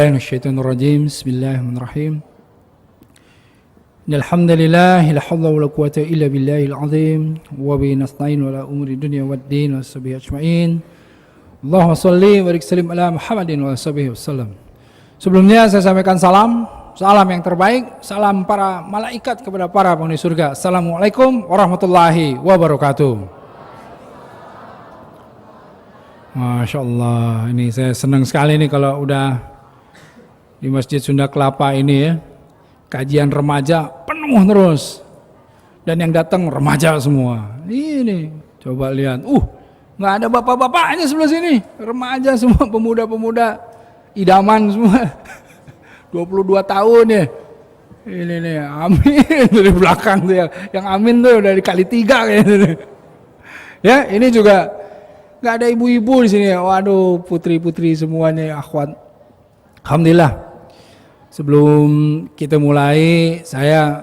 Bismillahirrahmanirrahim. Bismillahirrahmanirrahim. Alhamdulillah, la haula wala quwwata illa billahil azim, wa bihi nasta'in wala umuri dunya waddin wa sahbihi ajma'in. Allahumma shalli wa barik sallim ala Muhammadin wa sahbihi wasallam. Sebelumnya saya sampaikan salam yang terbaik, salam para malaikat kepada para penghuni surga. Assalamualaikum warahmatullahi wabarakatuh. Masya Allah, ini saya senang sekali nih kalau udah di Masjid Sunda Kelapa ini ya, kajian remaja penuh terus, dan yang datang remaja semua. Ini coba lihat, nggak ada bapak-bapaknya sebelah sini, remaja semua, pemuda-pemuda idaman semua. 22 tahun ya. Ini nih, amin dari belakang tuh yang amin tuh udah dikali 3 kayaknya. Ya, ini juga nggak ada ibu-ibu di sini. Waduh, putri-putri semuanya, akhwat. Alhamdulillah. Sebelum kita mulai, saya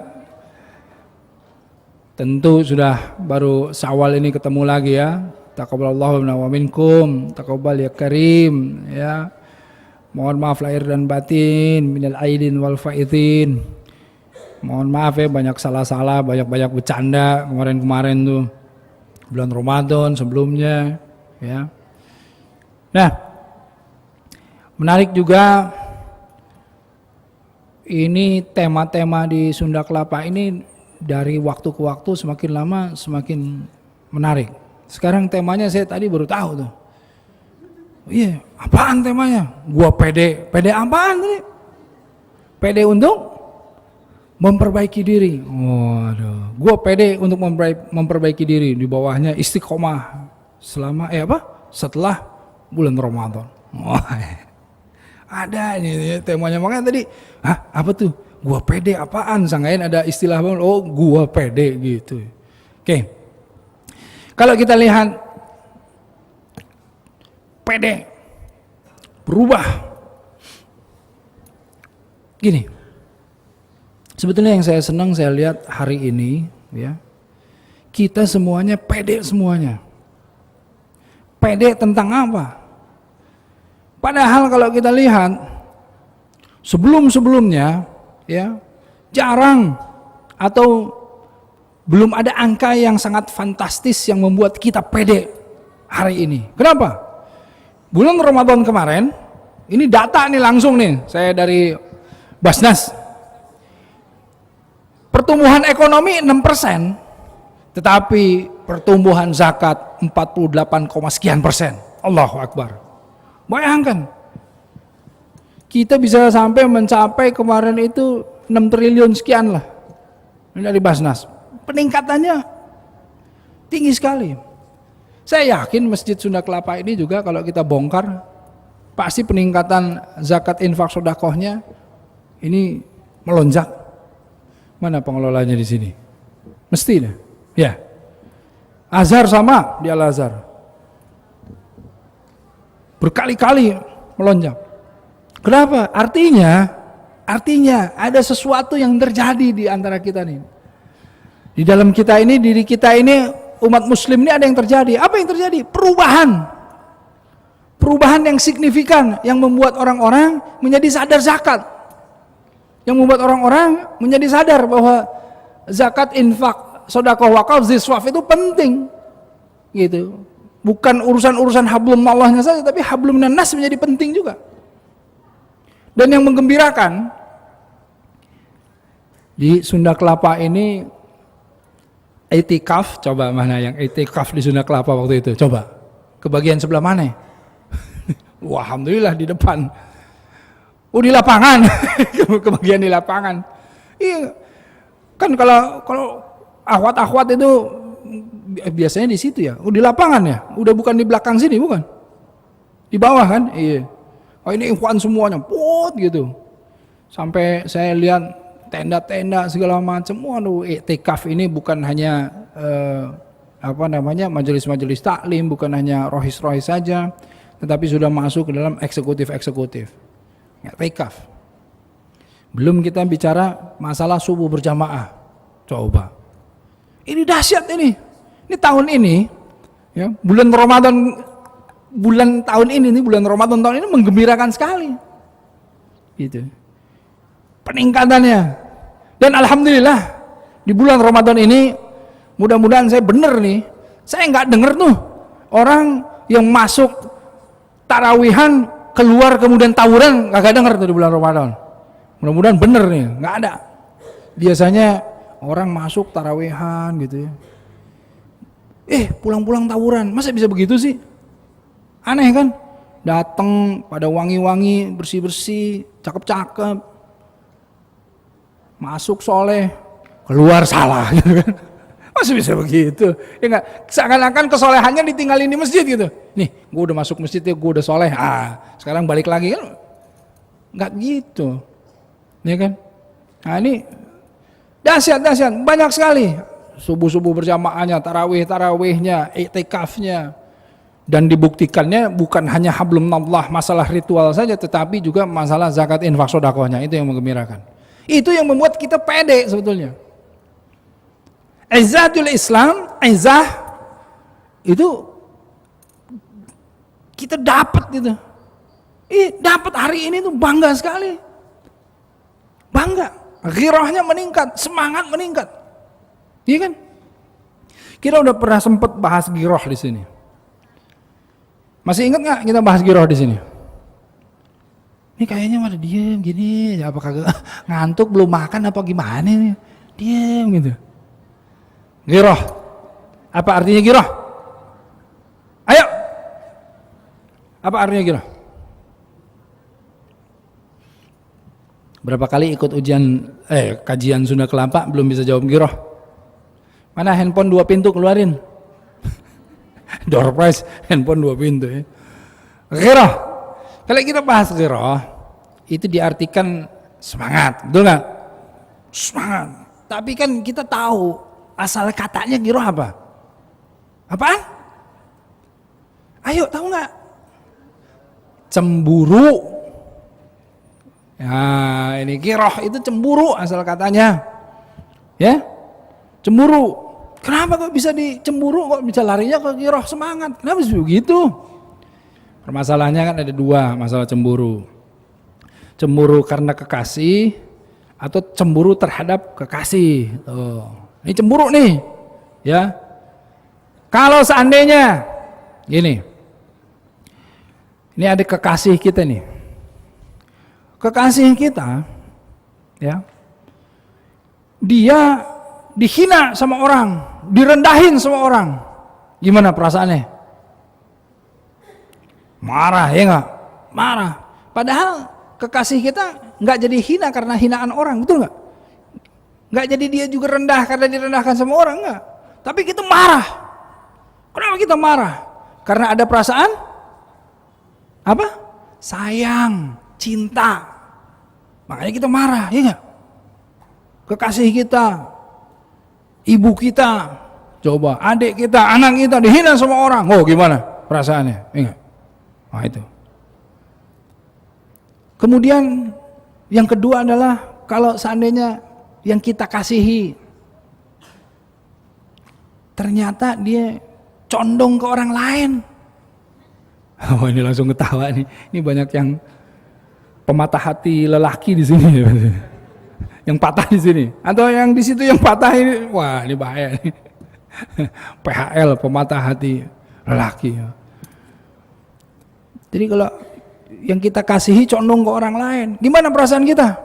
tentu sudah baru Syawal ini ketemu lagi ya. Taqabbalallahu minna wa minkum, taqabbal ya karim ya. Mohon maaf lahir dan batin, minal aidin wal faidin. Mohon maaf ya, banyak salah-salah, banyak bercanda kemarin-kemarin tuh bulan Ramadan sebelumnya ya. Nah, menarik juga ini tema-tema di Sunda Kelapa ini dari waktu ke waktu semakin lama semakin menarik. Sekarang temanya saya tadi baru tahu tuh. Iya, apaan temanya? Gua pede. Pede apaan tadi? Pede untuk memperbaiki diri. Waduh, gua pede untuk memperbaiki diri. Di bawahnya istiqomah selama setelah bulan Ramadan. Ada ini temanya, makanya tadi apa tuh? Gua pede apaan? Sanggain ada istilah banget. Oh, gua pede gitu. Oke. Kalau kita lihat pede berubah. Gini. Sebetulnya yang saya senang saya lihat hari ini ya. Kita semuanya pede semuanya. Pede tentang apa? Padahal kalau kita lihat sebelum-sebelumnya ya, jarang atau belum ada angka yang sangat fantastis yang membuat kita pede hari ini. Kenapa? Bulan Ramadan kemarin, ini data nih langsung nih, saya dari Basnas. Pertumbuhan ekonomi 6%, tetapi pertumbuhan zakat 48, sekian persen. Allahu Akbar. Bayangkan, kita bisa sampai mencapai kemarin itu 6 triliun sekian lah. Ini dari Basnas. Peningkatannya tinggi sekali. Saya yakin Masjid Sunda Kelapa ini juga kalau kita bongkar, pasti peningkatan zakat infak sedekahnya ini melonjak. Mana pengelolanya di sini? Mesti deh. Ya. Azhar sama di Al-Azhar. Berkali-kali melonjak. Kenapa? Artinya ada sesuatu yang terjadi di antara kita nih. Di dalam kita ini, diri kita ini, umat muslim ini ada yang terjadi. Apa yang terjadi? Perubahan yang signifikan yang membuat orang-orang menjadi sadar zakat. Yang membuat orang-orang menjadi sadar bahwa zakat, infak, sedekah, wakaf, ziswaf itu penting. Gitu. Bukan urusan hablum Allahnya saja, tapi hablum minan nas menjadi penting juga. Dan yang menggembirakan di Sunda Kelapa ini itikaf, coba mana yang itikaf di Sunda Kelapa waktu itu? Coba ke bagian sebelah mana? Wah, alhamdulillah di depan. Di lapangan, ke bagian di lapangan. Iya, kan kalau akhwat-akhwat itu biasanya di situ ya, di lapangan ya, udah bukan di belakang sini, bukan di bawah kan? Iya. Oh, ini ikhwan semuanya, gitu. Sampai saya lihat tenda-tenda segala macam. Waduh, iktikaf ini bukan hanya majelis-majelis taklim, bukan hanya rohis-rohis saja, tetapi sudah masuk ke dalam eksekutif. Iktikaf. Belum kita bicara masalah subuh berjamaah. Coba. Ini dahsyat ini. Ini tahun ini, ya, bulan Ramadan bulan tahun ini nih, bulan Ramadan tahun ini menggembirakan sekali. Gitu. Peningkatannya. Dan alhamdulillah di bulan Ramadan ini mudah-mudahan saya bener nih. Saya nggak denger tuh orang yang masuk tarawihan keluar kemudian tawuran, nggak denger tuh di bulan Ramadan. Mudah-mudahan bener nih, nggak ada. Biasanya orang masuk tarawihan gitu ya. Pulang-pulang tawuran, masa bisa begitu sih? Aneh kan? Datang pada wangi-wangi, bersih-bersih, cakep-cakep, masuk soleh, keluar salah gitu kan? Masa bisa begitu? Ya enggak, seakan-akan kesolehannya ditinggalin di masjid gitu. Nih, gue udah masuk masjid ya, gue udah soleh. Sekarang balik lagi kan? Enggak gitu, ya kan? Nah ini dahsyat, banyak sekali. Subuh berjamaahnya, tarawihnya, iktikafnya, dan dibuktikannya bukan hanya hablumnallah masalah ritual saja, tetapi juga masalah zakat infak sedekahnya, itu yang menggembirakan. Itu yang membuat kita pede sebetulnya. Izzatul Islam, izzah itu kita dapat gitu. Dapat hari ini tuh bangga sekali. Bangga, ghirahnya meningkat, semangat meningkat. Iya kan? Kita udah pernah sempat bahas ghirah di sini. Masih ingat nggak kita bahas ghirah di sini? Ini kayaknya malah diem gini, apa kagak ngantuk belum makan apa gimana nih? Diem gitu. Ghirah. Apa artinya ghirah? Ayo. Apa artinya ghirah? Berapa kali ikut ujian kajian Sunda Kelapa belum bisa jawab ghirah? Mana handphone 2 pintu keluarin? Door prize handphone 2 pintu ya. Ghirah. Kalau kita bahas ghirah, itu diartikan semangat, betul nggak? Semangat. Tapi kan kita tahu asal katanya ghirah apa? Apaan? Ayo, tahu nggak? Cemburu. Ya, ini ghirah itu cemburu asal katanya. Ya? Cemburu. Kenapa kok bisa dicemburu, kok bisa larinya ke ghirah semangat? Kenapa bisa begitu? Permasalahannya kan ada 2 masalah cemburu. Cemburu karena kekasih atau cemburu terhadap kekasih. Ini cemburu nih, ya. Kalau seandainya gini, ini ada kekasih kita nih. Kekasih kita, ya, dia dihina sama orang, direndahin sama orang, gimana perasaannya? Marah, ya nggak? Marah. Padahal kekasih kita nggak jadi hina karena hinaan orang, betul nggak? Nggak jadi dia juga rendah karena direndahkan sama orang, nggak? Tapi kita marah. Kenapa kita marah? Karena ada perasaan apa? Sayang, cinta. Makanya kita marah, ya nggak? Kekasih kita, ibu kita, coba adik kita, anak kita dihina sama orang, gimana perasaannya? Ingat, itu. Kemudian yang kedua adalah kalau seandainya yang kita kasihi ternyata dia condong ke orang lain. Ini langsung ketawa nih. Ini banyak yang pematah hati lelaki di sini. Yang patah di sini, atau yang di situ yang patah ini, wah ini bahaya nih. PHL, pematah hati lelaki. Jadi kalau yang kita kasihi condong ke orang lain, gimana perasaan kita?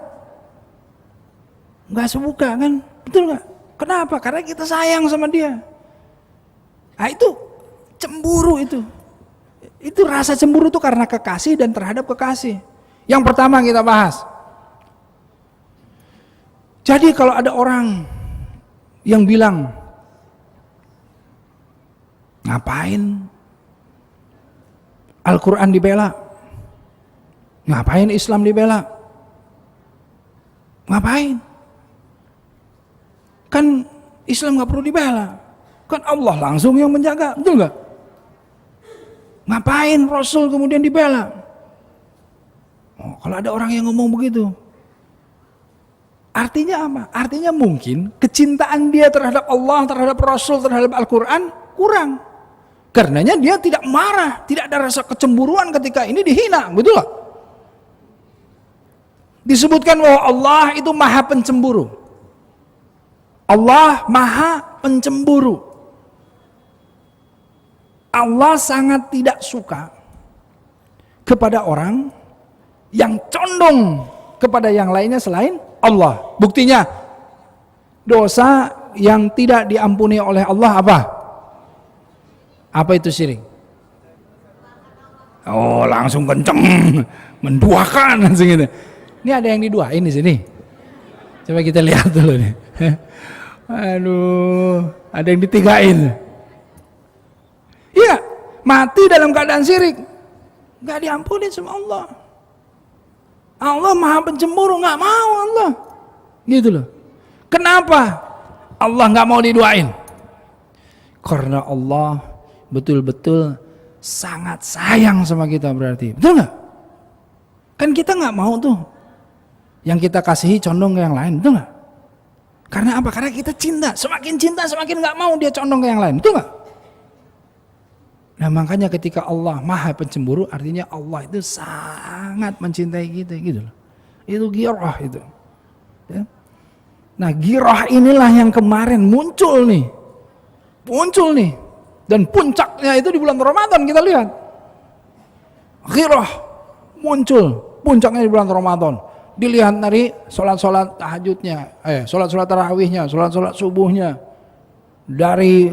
Nggak suka kan, betul nggak? Kenapa? Karena kita sayang sama dia. Nah itu cemburu itu. Itu rasa cemburu itu karena kekasih dan terhadap kekasih. Yang pertama kita bahas. Jadi kalau ada orang yang bilang, ngapain Al-Quran dibela? Ngapain Islam dibela? Ngapain? Kan Islam gak perlu dibela. Kan Allah langsung yang menjaga, betul gak? Ngapain Rasul kemudian dibela? Kalau ada orang yang ngomong begitu, artinya apa? Artinya mungkin kecintaan dia terhadap Allah, terhadap Rasul, terhadap Al-Quran kurang. Karenanya dia tidak marah, tidak ada rasa kecemburuan ketika ini dihina, betul gak? Disebutkan bahwa Allah itu maha pencemburu. Allah maha pencemburu. Allah sangat tidak suka kepada orang yang condong kepada yang lainnya selain Allah. Buktinya, dosa yang tidak diampuni oleh Allah apa? Apa itu syirik? Oh, langsung kenceng, menduakan langsung gitu. Ini ada yang diduain di sini. Coba kita lihat dulu nih. Aduh, ada yang ditigain. Iya, mati dalam keadaan syirik, nggak diampuni sama Allah. Allah maha pencemburu, nggak mau Allah. Gitu loh. Kenapa Allah nggak mau diduain? Karena Allah betul-betul sangat sayang sama kita berarti. Betul nggak? Kan kita nggak mau tuh yang kita kasihi condong ke yang lain, betul nggak? Karena apa? Karena kita cinta, semakin nggak mau dia condong ke yang lain, betul nggak? Nah makanya ketika Allah maha pencemburu, artinya Allah itu sangat mencintai kita, gitu loh. Itu ghirah itu. Ya. Nah ghirah inilah yang kemarin muncul nih, dan puncaknya itu di bulan Ramadan kita lihat. Ghirah muncul, puncaknya di bulan Ramadan. Dilihat dari sholat tahajudnya, sholat tarawihnya, sholat subuhnya, dari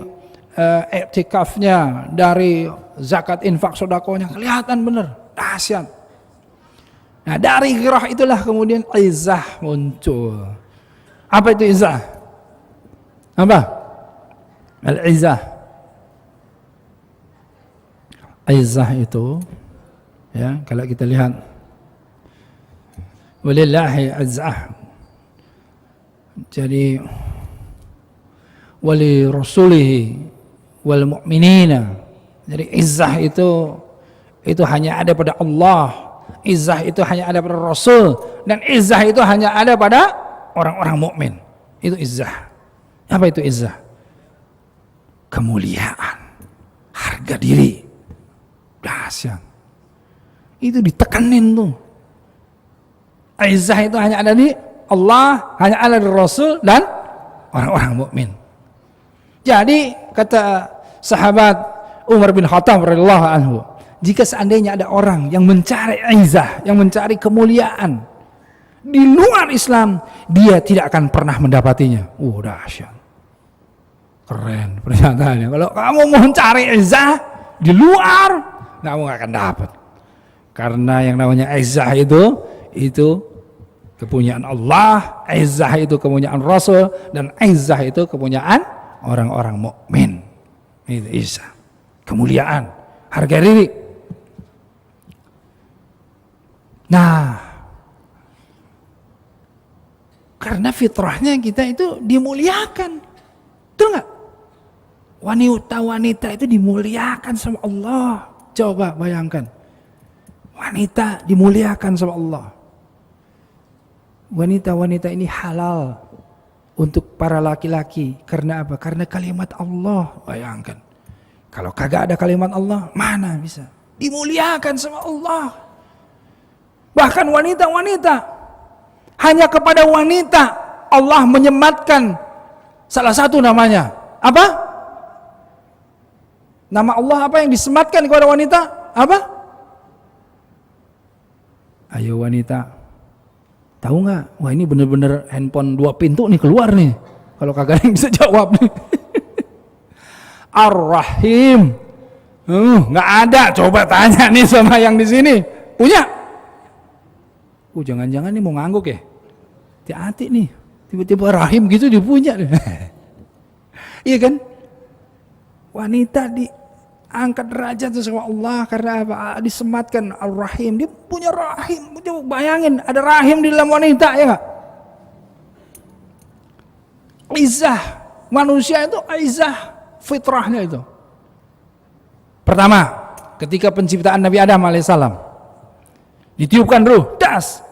iktikafnya, dari zakat infak sodakohnya, kelihatan bener dahsyat. Nah dari ghirah itulah kemudian izzah muncul. Apa itu izzah? Apa? Al-izzah. Izzah itu, ya, kalau kita lihat, walillahi izzah. Jadi wali rasulihi wal mu'minina. Jadi izzah itu hanya ada pada Allah. Izzah itu hanya ada pada Rasul, dan izzah itu hanya ada pada orang-orang mukmin. Itu izzah. Apa itu izzah? Kemuliaan, harga diri, dahsyat. Itu ditekanin tuh. Izzah itu hanya ada di Allah, hanya ada di Rasul dan orang-orang mukmin. Jadi kata sahabat Umar bin Khattab radhiyallahu anhu, jika seandainya ada orang yang mencari izzah, yang mencari kemuliaan di luar Islam, dia tidak akan pernah mendapatinya. Dahsyat. Keren pernyataannya. Kalau kamu mau cari izzah di luar, kamu gak akan dapat. Karena yang namanya izzah itu kepunyaan Allah, izzah itu kepunyaan Rasul, dan izzah itu kepunyaan orang-orang mukmin. Itu izzah, kemuliaan, harga diri. Nah, karena fitrahnya kita itu dimuliakan, betul nggak? Wanita-wanita itu dimuliakan sama Allah. Coba bayangkan, wanita dimuliakan sama Allah. Wanita-wanita ini halal untuk para laki-laki. Karena apa? Karena kalimat Allah. Bayangkan, kalau kagak ada kalimat Allah, mana bisa? Dimuliakan sama Allah. Bahkan wanita-wanita, hanya kepada wanita Allah menyematkan salah satu namanya. Apa? Nama Allah apa yang disematkan kepada wanita? Apa? Ayo wanita, tahu nggak? Wah ini bener-bener handphone 2 pintu nih keluar nih. Kalau kagak ada yang bisa jawab nih. Ar-Rahim. Nggak ada. Coba tanya nih sama yang di sini. Punya? Jangan-jangan nih mau ngangguk ya? Hati-hati nih. Tiba-tiba Rahim gitu dia punya. Iya kan? Wanita diangkat derajat sama Allah karena apa? Disematkan Ar-Rahim. Dia punya Rahim. Coba bayangin ada Rahim di dalam wanita, ya nggak? Izzah manusia itu izzah fitrahnya itu. Pertama, ketika penciptaan Nabi Adam alaihissalam, ditiupkan ruh, das.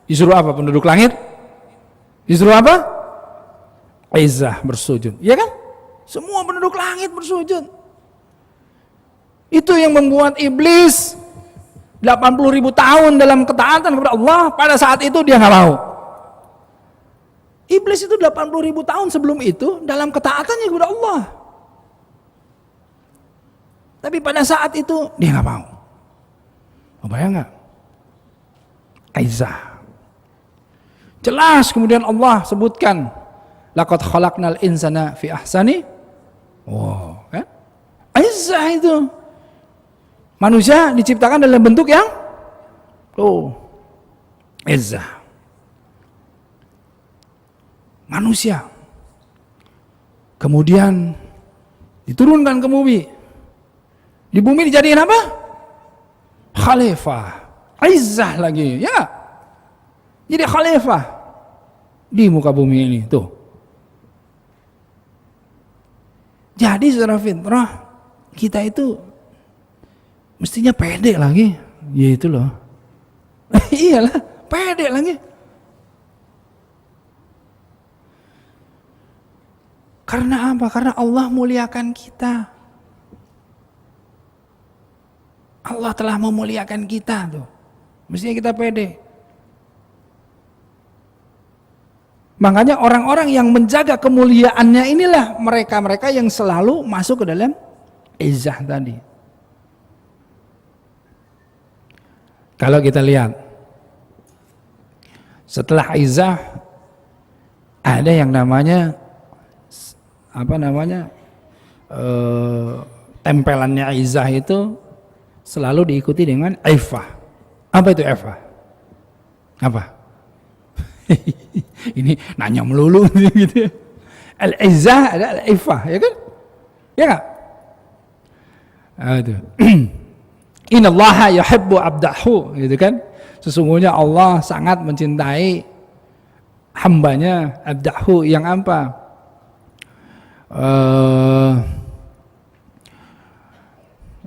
Disuruh apa penduduk langit? Disuruh apa? Izzah bersujud, ya kan? Semua penduduk langit bersujud. Itu yang membuat iblis 80.000 tahun dalam ketaatan kepada Allah. Pada saat itu dia nggak mau. Iblis itu 80.000 tahun sebelum itu dalam ketaatannya kepada Allah. Tapi pada saat itu dia nggak mau. Bayang nggak? Izzah. Jelas kemudian Allah sebutkan, laqad khalaqnal insana fi ahsani. Wow, kan? Izzah itu. Manusia diciptakan dalam bentuk yang izzah. Manusia. Kemudian diturunkan ke bumi. Di bumi dijadiin apa? Khalifah. Izzah lagi, ya. Jadi khalifah di muka bumi ini, tuh. Jadi secara fitrah kita itu mestinya pede lagi, ya itu loh. Iyalah, pede lagi. Karena apa? Karena Allah muliakan kita. Allah telah memuliakan kita tuh. Mestinya kita pede. Makanya orang-orang yang menjaga kemuliaannya inilah mereka-mereka yang selalu masuk ke dalam izzah tadi. Kalau kita lihat setelah izzah ada yang namanya tempelannya izzah itu selalu diikuti dengan iffah. Apa itu iffah? Apa? Ini nanya melulu gitu. Al-izzah ada al-iffah, ya kan? Ya enggak? Itu. Innallaha yuhibbu abdahu, gitu kan? Sesungguhnya Allah sangat mencintai hambanya, abdahu yang apa?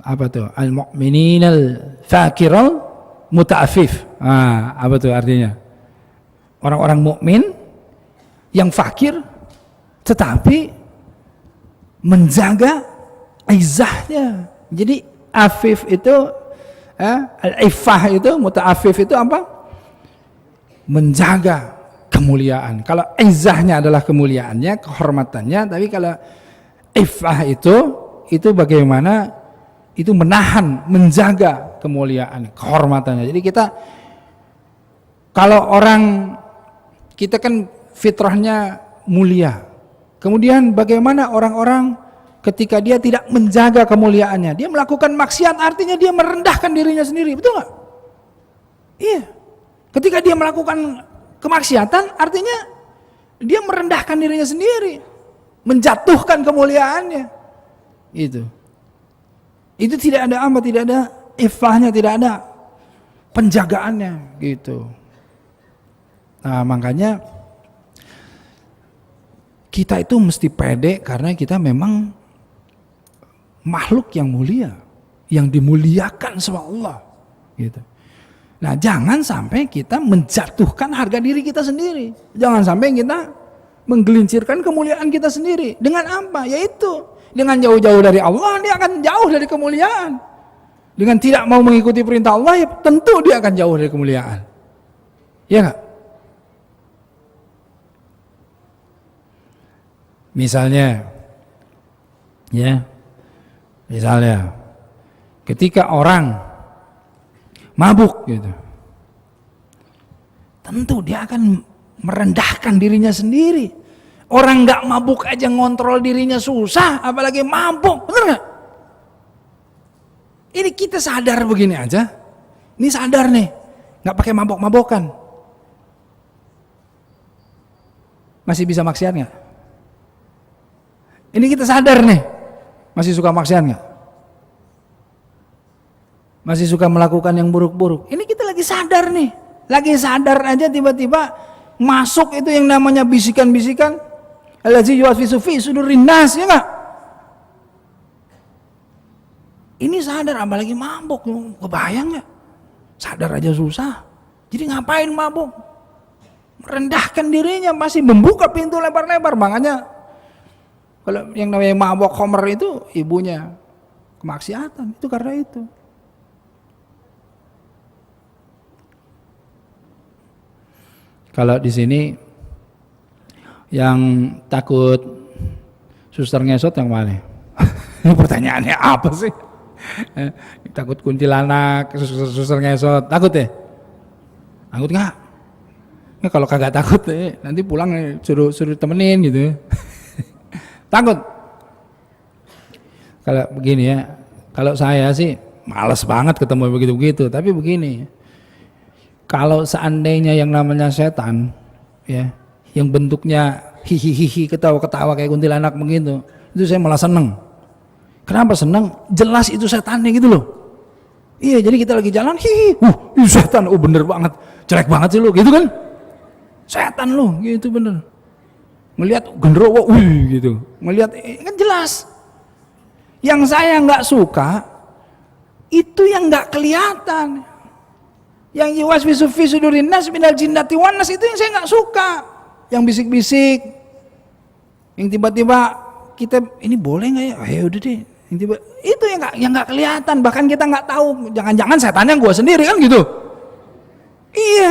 Apa tuh? Al-mu'mininal fakiral muta'affif. Apa tuh artinya? Orang-orang mukmin yang fakir tetapi menjaga izzahnya. Jadi afif itu al-iffah itu, muta'affif itu apa? Menjaga kemuliaan. Kalau izzahnya adalah kemuliaannya, kehormatannya, tapi kalau iffah itu bagaimana? Itu menahan, menjaga kemuliaan, kehormatannya. Jadi kalau orang kita kan fitrahnya mulia. Kemudian bagaimana orang-orang ketika dia tidak menjaga kemuliaannya, dia melakukan maksiat, artinya dia merendahkan dirinya sendiri, betul nggak? Iya. Ketika dia melakukan kemaksiatan, artinya dia merendahkan dirinya sendiri, menjatuhkan kemuliaannya. Itu tidak ada apa, tidak ada iffahnya, tidak ada penjagaannya, gitu. Nah, makanya kita itu mesti pede karena kita memang makhluk yang mulia, yang dimuliakan sama Allah, gitu. Nah, jangan sampai kita menjatuhkan harga diri kita sendiri. Jangan sampai kita menggelincirkan kemuliaan kita sendiri. Dengan apa? Yaitu dengan jauh-jauh dari Allah, dia akan jauh dari kemuliaan. Dengan tidak mau mengikuti perintah Allah, ya tentu dia akan jauh dari kemuliaan. Ya nggak? Misalnya ketika orang mabuk gitu, tentu dia akan merendahkan dirinya sendiri. Orang nggak mabuk aja ngontrol dirinya susah, apalagi mabuk, bener nggak? Ini kita sadar begini aja, ini sadar nih, nggak pakai mabok-mabokan, masih bisa maksiat nggak? Ini kita sadar nih, masih suka maksiat nggak? Masih suka melakukan yang buruk-buruk. Ini kita lagi sadar nih, lagi sadar aja tiba-tiba masuk itu yang namanya bisikan-bisikan. Allazi yuwaswisu fi sudurin nas, ya nggak? Ini sadar, apalagi mabuk, kebayang nggak? Sadar aja susah. Jadi ngapain mabuk? Merendahkan dirinya, masih membuka pintu lebar-lebar. Makanya kalau yang namanya mabok khomer itu ibunya kemaksiatan. Itu karena itu. Kalau di sini yang takut suster ngesot yang mana? Pertanyaannya apa sih? Takut kuntilanak, suster ngesot, takut ya? Takut nggak? Ya, kalau kagak takut nanti pulang suruh temenin gitu. Takut? Kalau begini ya, kalau saya sih males banget ketemu begitu-begitu. Tapi begini, kalau seandainya yang namanya setan, ya, yang bentuknya hihihi ketawa-ketawa kayak kuntilanak begitu, itu saya malah seneng. Kenapa seneng? Jelas itu setannya gitu loh. Iya, jadi kita lagi jalan, hihi, itu setan, oh bener banget, jelek banget sih lu, gitu kan? Setan lu, gitu bener. Ngelihat genderuwo, gitu. Ngelihat kan jelas. Yang saya nggak suka itu yang nggak kelihatan. Yang yuwaswisu fi sudurin nas minal jinnati wan nas, itu yang saya nggak suka. Yang bisik-bisik, yang tiba-tiba kita ini boleh nggak ya? Oh, ya udah deh. Yang tiba itu yang nggak kelihatan. Bahkan kita nggak tahu. Jangan-jangan setannya gua sendiri kan gitu. Iya.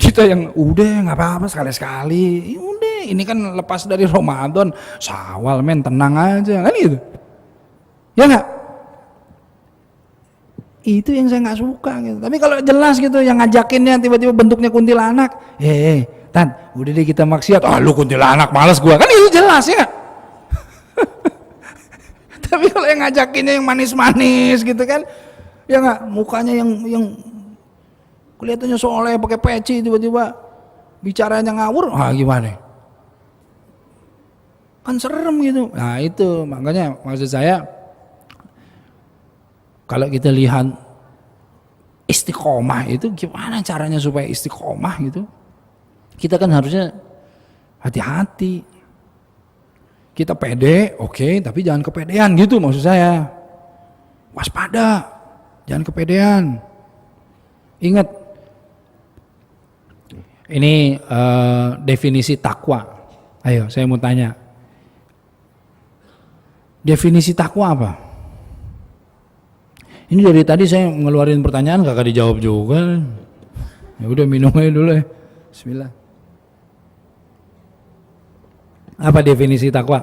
Kita yang udah nggak apa-apa sekali-sekali. Udah, ini kan lepas dari Ramadan, Syawal men, tenang aja kan gitu. Ya nggak? Itu yang saya nggak suka gitu. Tapi kalau jelas gitu yang ngajakinnya tiba-tiba bentuknya kuntilanak, Tan, udah deh kita maksiat. Ah, lu kuntilanak, males gua. Kan itu jelas ya. Tapi kalau yang ngajakinnya yang manis-manis gitu kan, ya nggak, mukanya yang kelihatannya soleh pakai peci, tiba-tiba bicaranya ngawur, gimana? Kan serem gitu. Nah itu makanya maksud saya, kalau kita lihat istiqomah itu gimana caranya supaya istiqomah gitu, kita kan harusnya hati-hati. Kita pede, oke, tapi jangan kepedean gitu maksud saya. Waspada, jangan kepedean. Ingat, ini definisi takwa. Ayo, saya mau tanya. Definisi takwa apa? Ini dari tadi saya ngeluarin pertanyaan kagak dijawab juga. Ya udah, minum aja dulu ya. Bismillah. Apa definisi takwa?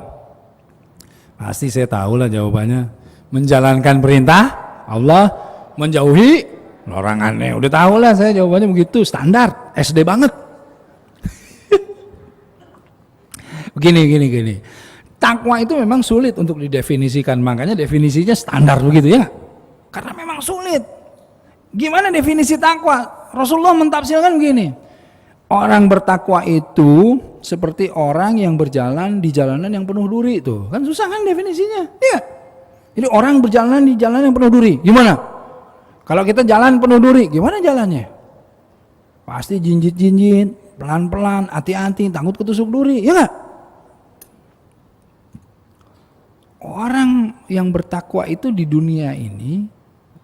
Pasti saya tahu lah jawabannya. Menjalankan perintah Allah, menjauhi larangannya. Udah tahu lah saya jawabannya begitu, standar, SD banget. Begini. Takwa itu memang sulit untuk didefinisikan, makanya definisinya standar begitu ya. Karena memang sulit. Gimana definisi takwa? Rasulullah mentafsirkan begini. Orang bertakwa itu seperti orang yang berjalan di jalanan yang penuh duri. Tuh kan susah kan definisinya. Iya. Jadi orang berjalan di jalan yang penuh duri. Gimana? Kalau kita jalan penuh duri, gimana jalannya? Pasti jinjit-jinjit, pelan-pelan, hati-hati, takut ketusuk duri, ya nggak? Orang yang bertakwa itu di dunia ini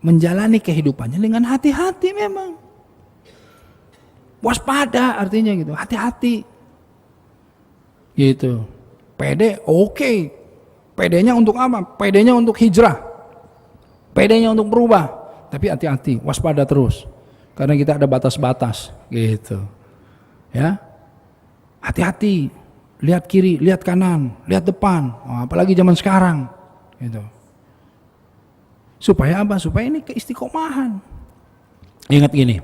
menjalani kehidupannya dengan hati-hati memang. Waspada artinya gitu, hati-hati. Gitu. Pede, oke. Pedenya untuk apa? Pedenya untuk hijrah. Pedenya untuk berubah. Tapi hati-hati, waspada terus. Karena kita ada batas-batas, gitu. Ya. Hati-hati. Lihat kiri, lihat kanan, lihat depan. Apalagi zaman sekarang, gitu. Supaya apa? Supaya ini keistiqomahan. Ingat gini.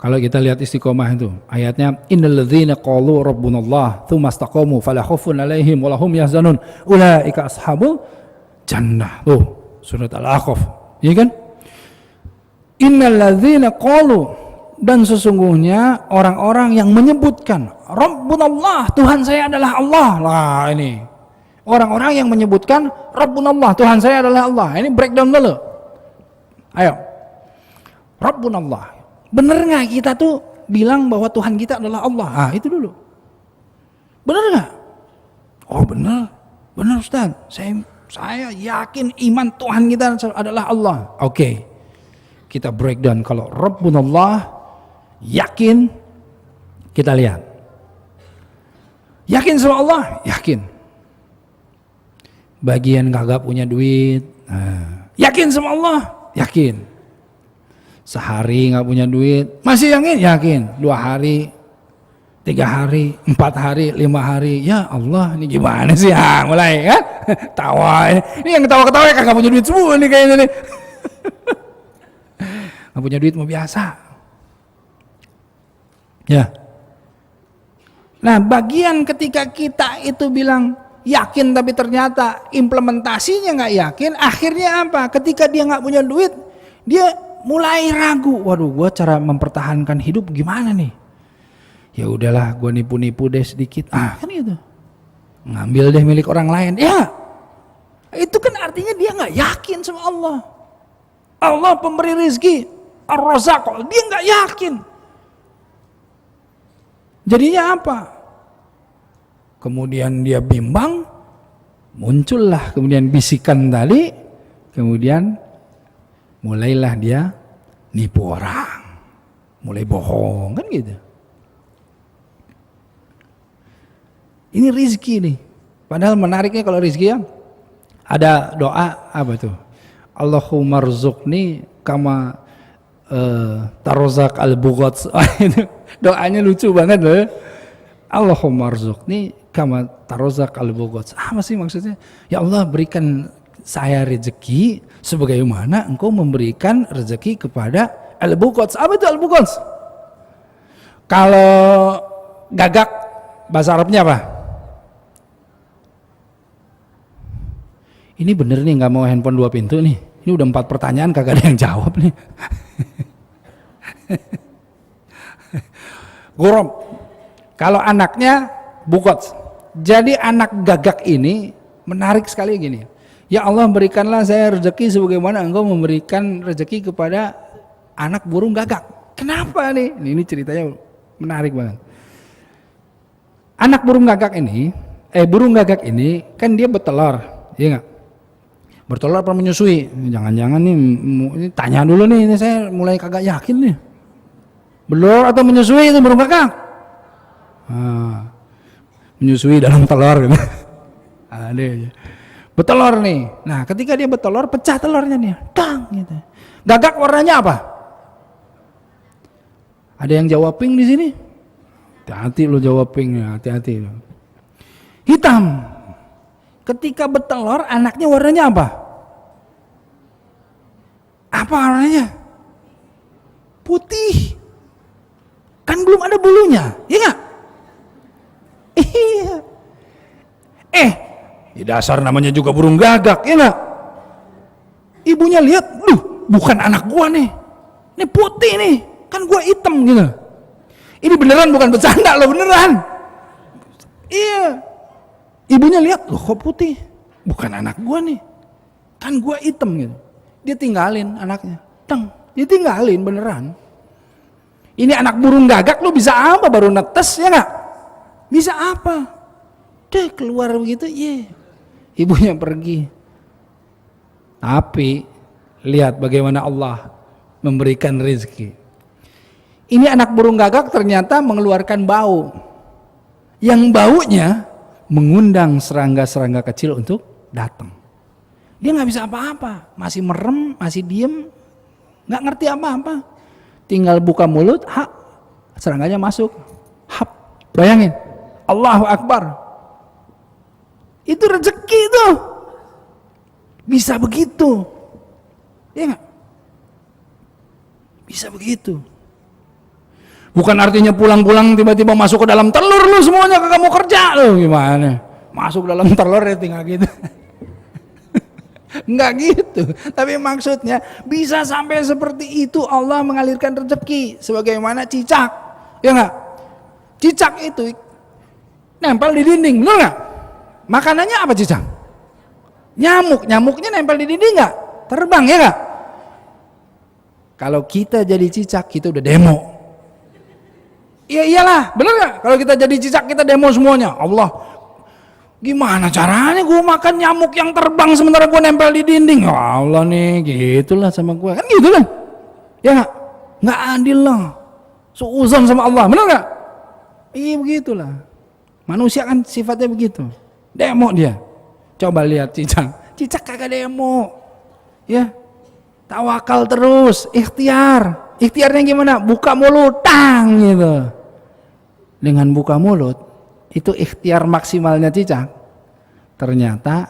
Kalau kita lihat istiqomah itu, ayatnya innal ladzina qalu rabbunallah tsumma istaqamu fala khaufun 'alaihim wa lahum yahzanun ulaika ashabul jannah. Surat Al-A'raf. Iya kan? Innal ladzina qalu, dan sesungguhnya orang-orang yang menyebutkan rabbunallah, Tuhan saya adalah Allah. Lah ini. Orang-orang yang menyebutkan rabbunallah, Tuhan saya adalah Allah. Ini breakdown dulu. Ayo. Rabbunallah. Bener nggak kita tuh bilang bahwa Tuhan kita adalah Allah? Itu dulu. Bener nggak? Oh bener Ustaz. Saya yakin iman Tuhan kita adalah Allah. Oke. Kita breakdown. Kalau Rabbunallah, yakin, kita lihat. Yakin sama Allah? Yakin. Bagian kagak punya duit, Yakin sama Allah? Yakin. Sehari nggak punya duit, masih yakin. 2 hari, 3 hari, 4 hari, 5 hari, ya Allah, ini gimana sih? Mulai kan? Tawa. Ini yang ketawa-ketawa ya kagak punya duit semua nih kayaknya nih. Nggak punya duit mau biasa. Ya. Nah, bagian ketika kita itu bilang yakin tapi ternyata implementasinya nggak yakin, akhirnya apa? Ketika dia nggak punya duit, dia mulai ragu. Waduh, gua cara mempertahankan hidup gimana nih? Ya udahlah, gua nipu-nipu deh sedikit. Kan gitu. Ngambil deh milik orang lain. Ya, itu kan artinya dia nggak yakin sama Allah. Allah pemberi rezeki, Ar-Razzaq, dia nggak yakin. Jadinya apa? Kemudian dia bimbang, muncullah kemudian bisikan tadi, kemudian mulailah dia nipu orang, mulai bohong, kan gitu. Ini rezeki nih. Padahal menariknya kalau rezeki ya, ada doa apa tuh? Allahumma rzuqni kama tarzaq al-bughat. Doanya lucu banget loh. Allahumma rzuqni kama tarzaq al-bughat. Apa sih maksudnya? Ya Allah, berikan saya rezeki sebagaimana engkau memberikan rezeki kepada al-bughat. Apa itu al-bughat? Kalau gagak bahasa Arabnya apa? Ini bener nih nggak mau handphone 2 pintu nih. Ini udah 4 pertanyaan kagak ada yang jawab nih. Gurom. Kalau anaknya bukot. Jadi anak gagak ini menarik sekali gini. Ya Allah, berikanlah saya rezeki sebagaimana engkau memberikan rezeki kepada anak burung gagak. Kenapa nih? Ini ceritanya menarik banget. Anak burung gagak ini kan dia bertelur, iya nggak? Bertelur apa menyusui? Jangan-jangan nih, ini tanya dulu nih, ini saya mulai kagak yakin nih. Bertelur atau menyusui itu burung gagak? Menyusui dalam telur gitu. Ada aja. Bertelur nih. Nah, ketika dia bertelur, pecah telurnya nih. Tang gitu. Gagak warnanya apa? Ada yang jawab pink di sini? Hati-hati lo jawab pink, hati-hati lo. Hitam. Ketika bertelur, anaknya warnanya apa? Apa warnanya? Putih. Kan belum ada bulunya, iya nggak? Iya. Di dasar namanya juga burung gagak, ya nggak? Ibunya lihat, bukan anak gua nih. Ini putih nih, kan gua hitam gitu. Ini beneran bukan bercanda loh, beneran. Iya. Ibunya lihat, loh kok putih? Bukan anak gua nih. Kan gua hitam gitu. Dia tinggalin anaknya. Dia tinggalin beneran. Ini anak burung gagak lu bisa apa? Baru netes ya nggak? Bisa apa? Deh keluar begitu, ibunya pergi. Tapi lihat bagaimana Allah memberikan rezeki. Ini anak burung gagak ternyata mengeluarkan bau. Yang baunya mengundang serangga-serangga kecil untuk datang. Dia nggak bisa apa-apa, masih merem, masih diem, nggak ngerti apa-apa. Tinggal buka mulut, serangganya masuk. Bayangin, Allahu Akbar. Itu rezeki itu. Bisa begitu. Ya nggak? Bisa begitu. Bukan artinya pulang-pulang tiba-tiba masuk ke dalam telur lu semuanya kagak mau kerja lu gimana? Masuk dalam telur ya tinggal gitu. Enggak gitu. Tapi maksudnya bisa sampai seperti itu Allah mengalirkan rezeki sebagaimana cicak. Ya enggak? Cicak itu nempel di dinding, benar enggak? Makanannya apa cicak? Nyamuk. Nyamuknya nempel di dinding enggak? Terbang ya enggak? Kalau kita jadi cicak kita udah demo. Iya iyalah, benar nggak? Kalau kita jadi cicak kita demo semuanya. Allah, gimana caranya gue makan nyamuk yang terbang sementara gue nempel di dinding? Ya Allah nih, gitulah sama gue. Kan gitu kan? Ya nggak adil lah. Suuzon sama Allah, benar nggak? Iya begitulah. Manusia kan sifatnya begitu. Demo dia. Coba lihat cicak. Cicak kagak demo. Ya, tawakal terus, ikhtiar. Ikhtiarnya gimana? Buka mulut, tang gitu. Dengan buka mulut, itu ikhtiar maksimalnya Cicak. Ternyata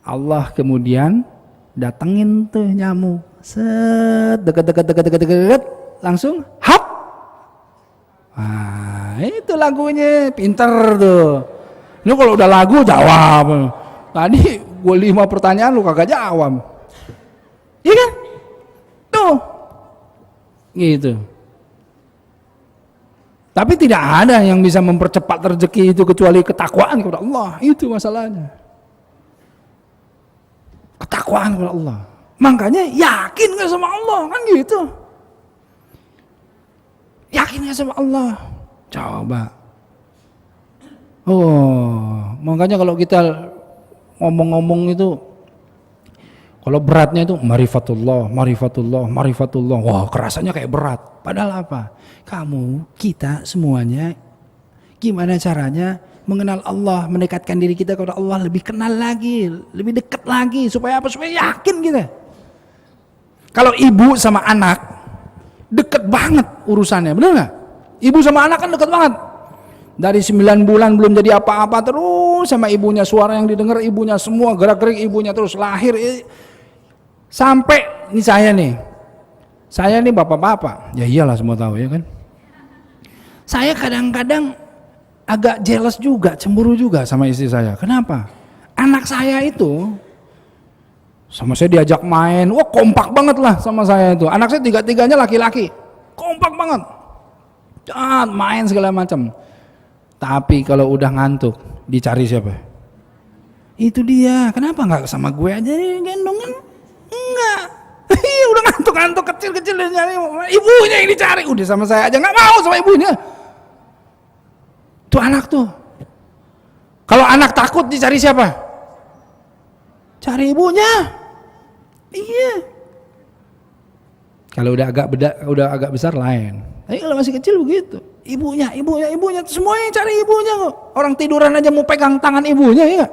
Allah kemudian datengin tuh nyamuk. Set, deket, langsung hap. Nah, itu lagunya, pinter tuh. Ini kalau udah lagu jawab. Tadi gue 5 pertanyaan lu kagak jawab. Iya kan? Tuh. Gitu. Tapi tidak ada yang bisa mempercepat rezeki itu kecuali ketakwaan kepada Allah. Itu masalahnya. Ketakwaan kepada Allah. Makanya yakin gak sama Allah, kan gitu. Yakin gak sama Allah? Coba. Oh, makanya kalau kita ngomong-ngomong itu, kalau beratnya itu marifatullah, marifatullah, marifatullah. Wah, kerasanya kayak berat. Padahal apa? Kita semuanya gimana caranya mengenal Allah, mendekatkan diri kita kepada Allah, lebih kenal lagi, lebih dekat lagi, supaya apa? Supaya yakin kita. Kalau ibu sama anak deket banget urusannya, bener nggak? Ibu sama anak kan deket banget. Dari 9 bulan belum jadi apa-apa terus sama ibunya, suara yang didengar ibunya, semua gerak-gerik ibunya terus, lahir sampai ini saya nih bapak-bapak, ya iyalah semua tahu ya kan. Saya kadang-kadang agak jealous juga, cemburu juga sama istri saya. Kenapa? Anak saya itu sama saya diajak main, wah kompak banget lah sama saya itu. Anak saya 3-3-nya laki-laki, kompak banget, main segala macam. Tapi kalau udah ngantuk, dicari siapa? Itu dia. Kenapa nggak sama gue aja nih gendongan? Enggak. Udah ngantuk-ngantuk kecil-kecil dan nyari ibunya yang dicari. Udah sama saya aja nggak mau sama ibunya. Tuh anak tuh. Kalau anak takut dicari siapa? Cari ibunya. Iya. Kalau udah agak besar lain. Tapi kalau masih kecil begitu. Ibunya, semuanya cari ibunya kok. Orang tiduran aja mau pegang tangan ibunya ya.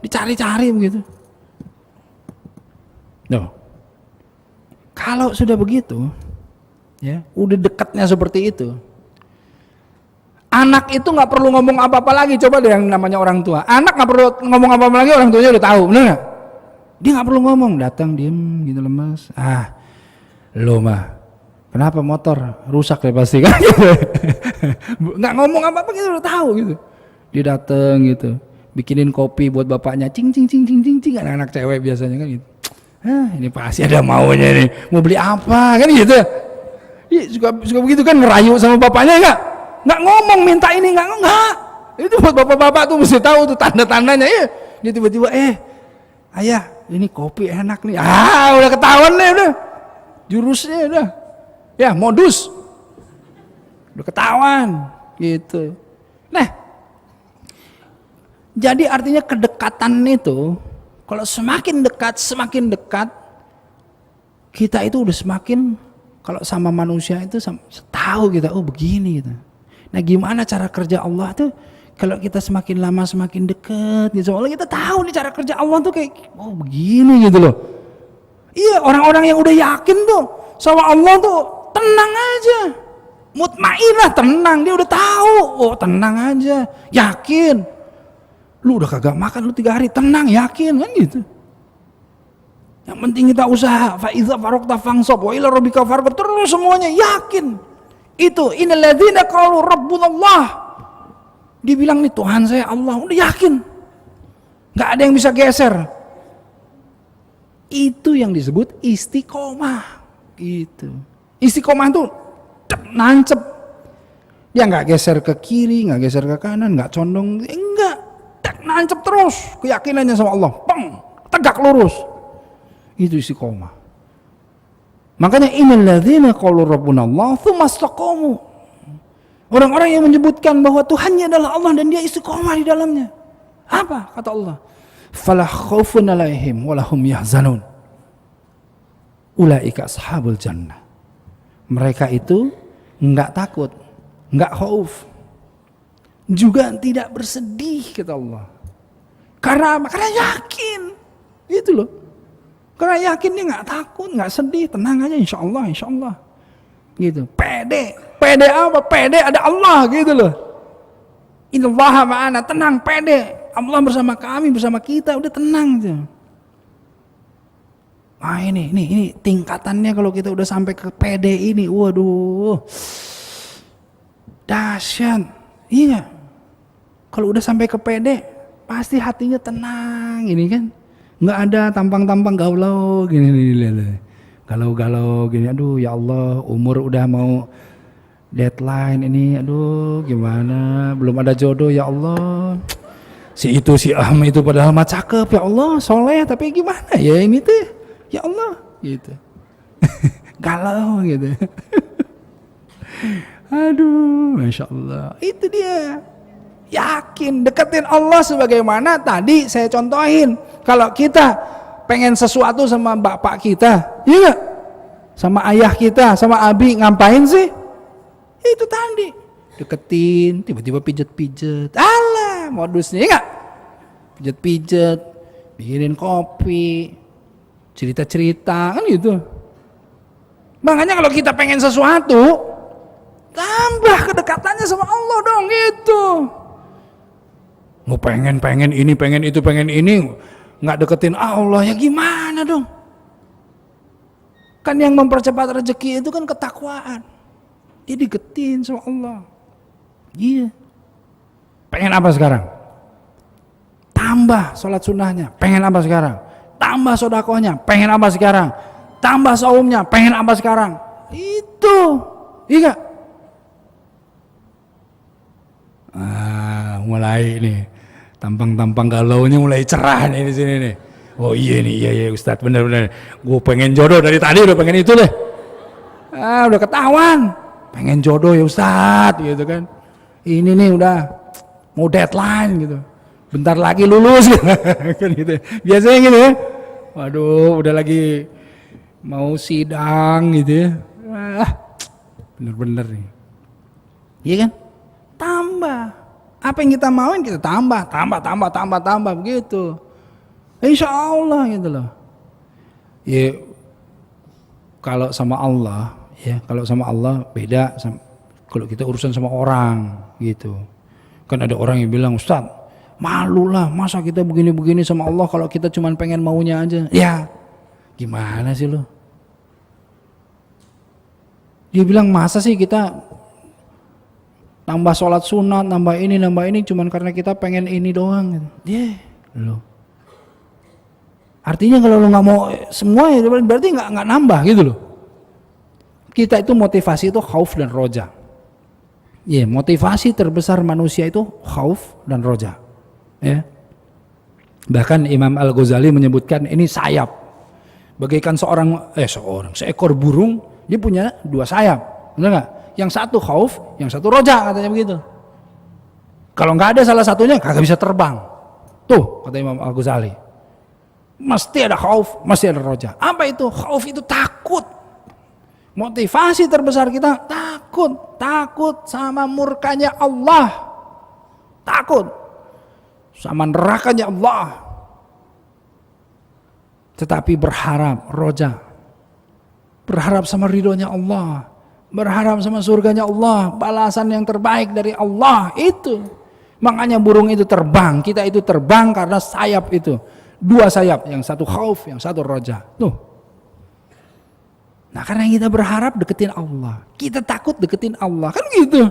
Dicari-cari begitu. Loh. Kalau sudah begitu, ya, udah dekatnya seperti itu. Anak itu nggak perlu ngomong apa-apa lagi. Coba deh yang namanya orang tua. Anak nggak perlu ngomong apa-apa lagi, orang tuanya udah tahu, bener nggak? Dia nggak perlu ngomong, datang diem gitu lemas. Lo mah, kenapa motor rusak ya pasti kan? Nggak ngomong apa-apa gitu udah tahu gitu. Dia datang gitu, bikinin kopi buat bapaknya, cing. Anak-anak cewek biasanya kan gitu. Ini pasti ada maunya nih, mau beli apa kan gitu. Ya, suka begitu kan, ngerayu sama bapaknya nggak ngomong minta ini nggak. Itu buat bapak-bapak tuh mesti tahu tuh tanda-tandanya ya. Dia tiba-tiba ayah ini kopi enak nih. Udah ketahuan nih udah. Jurusnya udah. Ya modus. Udah ketahuan gitu. Nah, jadi artinya kedekatan itu kalau semakin dekat kita itu udah semakin, kalau sama manusia itu tahu kita, oh begini gitu. Nah gimana cara kerja Allah tuh? Kalau kita semakin lama semakin dekat gitu, soalnya kita tahu nih cara kerja Allah tuh kayak, oh begini gitu loh. Iya, orang-orang yang udah yakin tuh sama Allah tuh tenang aja, mutmainah, tenang, dia udah tahu, oh tenang aja, yakin. Lu udah kagak makan lu 3 hari, tenang, yakin kan gitu. Yang penting kita usaha. Fa iza faraqta fansab wa ila rabbika farghab, terus semuanya yakin. Itu innal ladzina qalu rabbunallah. Dibilang nih Tuhan saya Allah, udah yakin. Enggak ada yang bisa geser. Itu yang disebut istiqomah. Gitu. Istiqomah itu nancep. Dia enggak geser ke kiri, enggak geser ke kanan, enggak condong, enggak. Nancep terus keyakinannya sama Allah, tegak lurus. Itu istiqomah. Makanya innal ladzina qalu rabbunallah tsumma istaqamu. Orang-orang yang menyebutkan bahwa Tuhannya adalah Allah dan dia istiqomah di dalamnya. Apa kata Allah? Fala khaufun 'alaihim wa lahum yahzanun. Ulaika ashabul jannah. Mereka itu enggak takut, enggak khauf, juga tidak bersedih kata Allah. Karena yakin. Itu loh. Karena yakin dia nggak takut, nggak sedih, tenang aja, insya Allah, gitu. Pede apa? Pede ada Allah gitu loh. Innallaha ma'ana, tenang, pede. Allah bersama kami, bersama kita, udah tenang aja. Nah ini tingkatannya kalau kita udah sampai ke pede ini, waduh, dahsyat. Iya, kalau udah sampai ke pede, pasti hatinya tenang, ini kan, nggak ada tampang-tampang galau gini, galau gini. Aduh ya Allah, umur udah mau deadline ini, aduh gimana, belum ada jodoh ya Allah. Si Ahm itu padahal mah cakep ya Allah, soleh, tapi gimana ya ini tuh. Ya Allah, gitu. Galau gitu. Aduh, Masya Allah. Itu dia. Yakin, deketin Allah sebagaimana tadi saya contohin. Kalau kita pengen sesuatu sama bapak kita, iya gak? Sama ayah kita, sama abi, ngapain sih? Itu tadi. Deketin, tiba-tiba pijet-pijet. Alah, modusnya, iya gak? Pijet-pijet, bikinin kopi, cerita-cerita, kan gitu. Makanya kalau kita pengen sesuatu, tambah kedekatannya sama Allah dong, gitu. Mau pengen ini, pengen itu, pengen ini, nggak deketin Allah, ya gimana dong? Kan yang mempercepat rezeki itu kan ketakwaan. Dia deketin sama Allah. Iya. Pengen apa sekarang? Tambah sholat sunnahnya. Pengen apa sekarang? Tambah sodakohnya, pengen apa sekarang? Tambah saumnya, pengen apa sekarang? Itu, iya. Mulai nih, tampang-tampang galaunya mulai cerah nih di sini nih. Oh iya nih, iya Ustadz, bener. Gue pengen jodoh dari tadi, udah pengen itu deh. Udah ketahuan, pengen jodoh ya Ustadz, gitu kan. Ini nih udah mau deadline gitu. Bentar lagi lulus kan gitu. Biasanya gitu ya. Waduh, udah lagi mau sidang gitu ya. Bener-bener nih. Iya kan? Tambah. Apa yang kita mauin kita tambah begitu. Insya Allah gitu loh. Ya kalau sama Allah, ya kalau sama Allah beda sama, kalau kita urusan sama orang gitu. Kan ada orang yang bilang, Ustadz, malu lah, masa kita begini-begini sama Allah kalau kita cuma pengen maunya aja. Ya, gimana sih lo? Dia bilang, masa sih kita tambah sholat sunat, nambah ini cuma karena kita pengen ini doang. Lo. Artinya kalau lo nggak mau semua ya berarti nggak nambah gitu loh. Kita itu motivasi itu khauf dan roja. Ya, motivasi terbesar manusia itu khauf dan roja. Ya. Bahkan Imam Al-Ghazali menyebutkan ini sayap. Bagaikan seekor burung, dia punya dua sayap. Benar nggak? Yang satu khauf, yang satu roja, katanya begitu. Kalau nggak ada salah satunya, kagak bisa terbang. Tuh, kata Imam Al-Ghazali. Mesti ada khauf, mesti ada roja. Apa itu? Khauf itu takut. Motivasi terbesar kita takut sama murkanya Allah. Takut sama nerakanya Allah. Tetapi berharap roja. Berharap sama ridhonya Allah. Berharap sama surganya Allah, balasan yang terbaik dari Allah itu. Makanya burung itu terbang, kita itu terbang karena sayap itu. Dua sayap, yang satu khauf, yang satu roja. Tuh. Nah karena kita berharap deketin Allah, kita takut deketin Allah, kan gitu.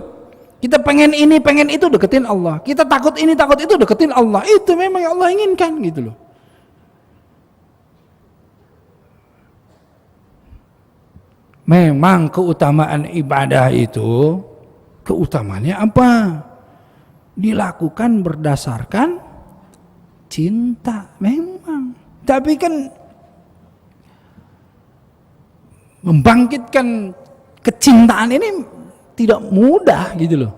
Kita pengen ini, pengen itu, deketin Allah. Kita takut ini, takut itu, deketin Allah. Itu memang yang Allah inginkan gitu loh. Memang keutamaan ibadah itu, keutamaannya apa? Dilakukan berdasarkan cinta, memang. Tapi kan membangkitkan kecintaan ini tidak mudah gitu loh.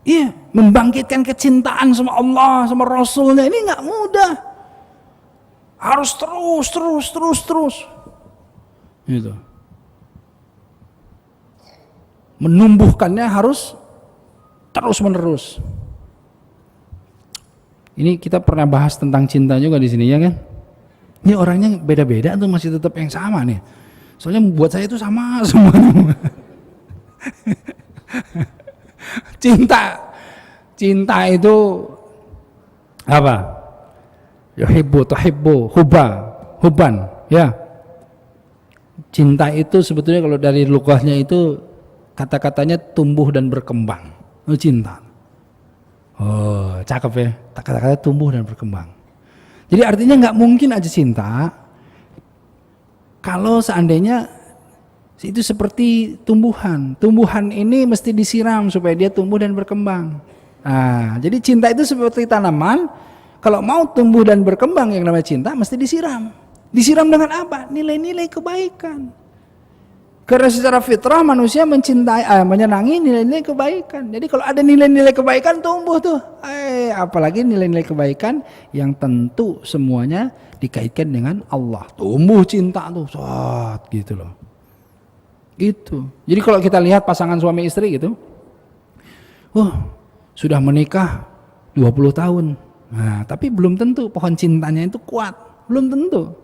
Iya, membangkitkan kecintaan sama Allah, sama Rasulnya ini nggak mudah. Harus terus. Gitu. Menumbuhkannya harus terus menerus. Ini kita pernah bahas tentang cinta juga di sini ya kan? Ini orangnya beda-beda tuh masih tetap yang sama nih. Soalnya buat saya itu sama semuanya. Cinta itu apa? Tuhibbu, hubban, ya. Cinta itu sebetulnya kalau dari lughahnya itu kata-katanya tumbuh dan berkembang. Oh, cinta. Oh, cakep ya. Kata-kata tumbuh dan berkembang. Jadi artinya nggak mungkin aja cinta kalau seandainya itu seperti tumbuhan. Tumbuhan ini mesti disiram supaya dia tumbuh dan berkembang. Nah, jadi cinta itu seperti tanaman. Kalau mau tumbuh dan berkembang yang namanya cinta mesti disiram. Disiram dengan apa? Nilai-nilai kebaikan. Karena secara fitrah manusia mencintai, menyenangi nilai-nilai kebaikan. Jadi kalau ada nilai-nilai kebaikan tumbuh tuh. Apalagi nilai-nilai kebaikan yang tentu semuanya dikaitkan dengan Allah. Tumbuh cinta tuh, gitu loh. Gitu. Jadi kalau kita lihat pasangan suami istri gitu, sudah menikah 20 tahun. Nah, tapi belum tentu pohon cintanya itu kuat. Belum tentu.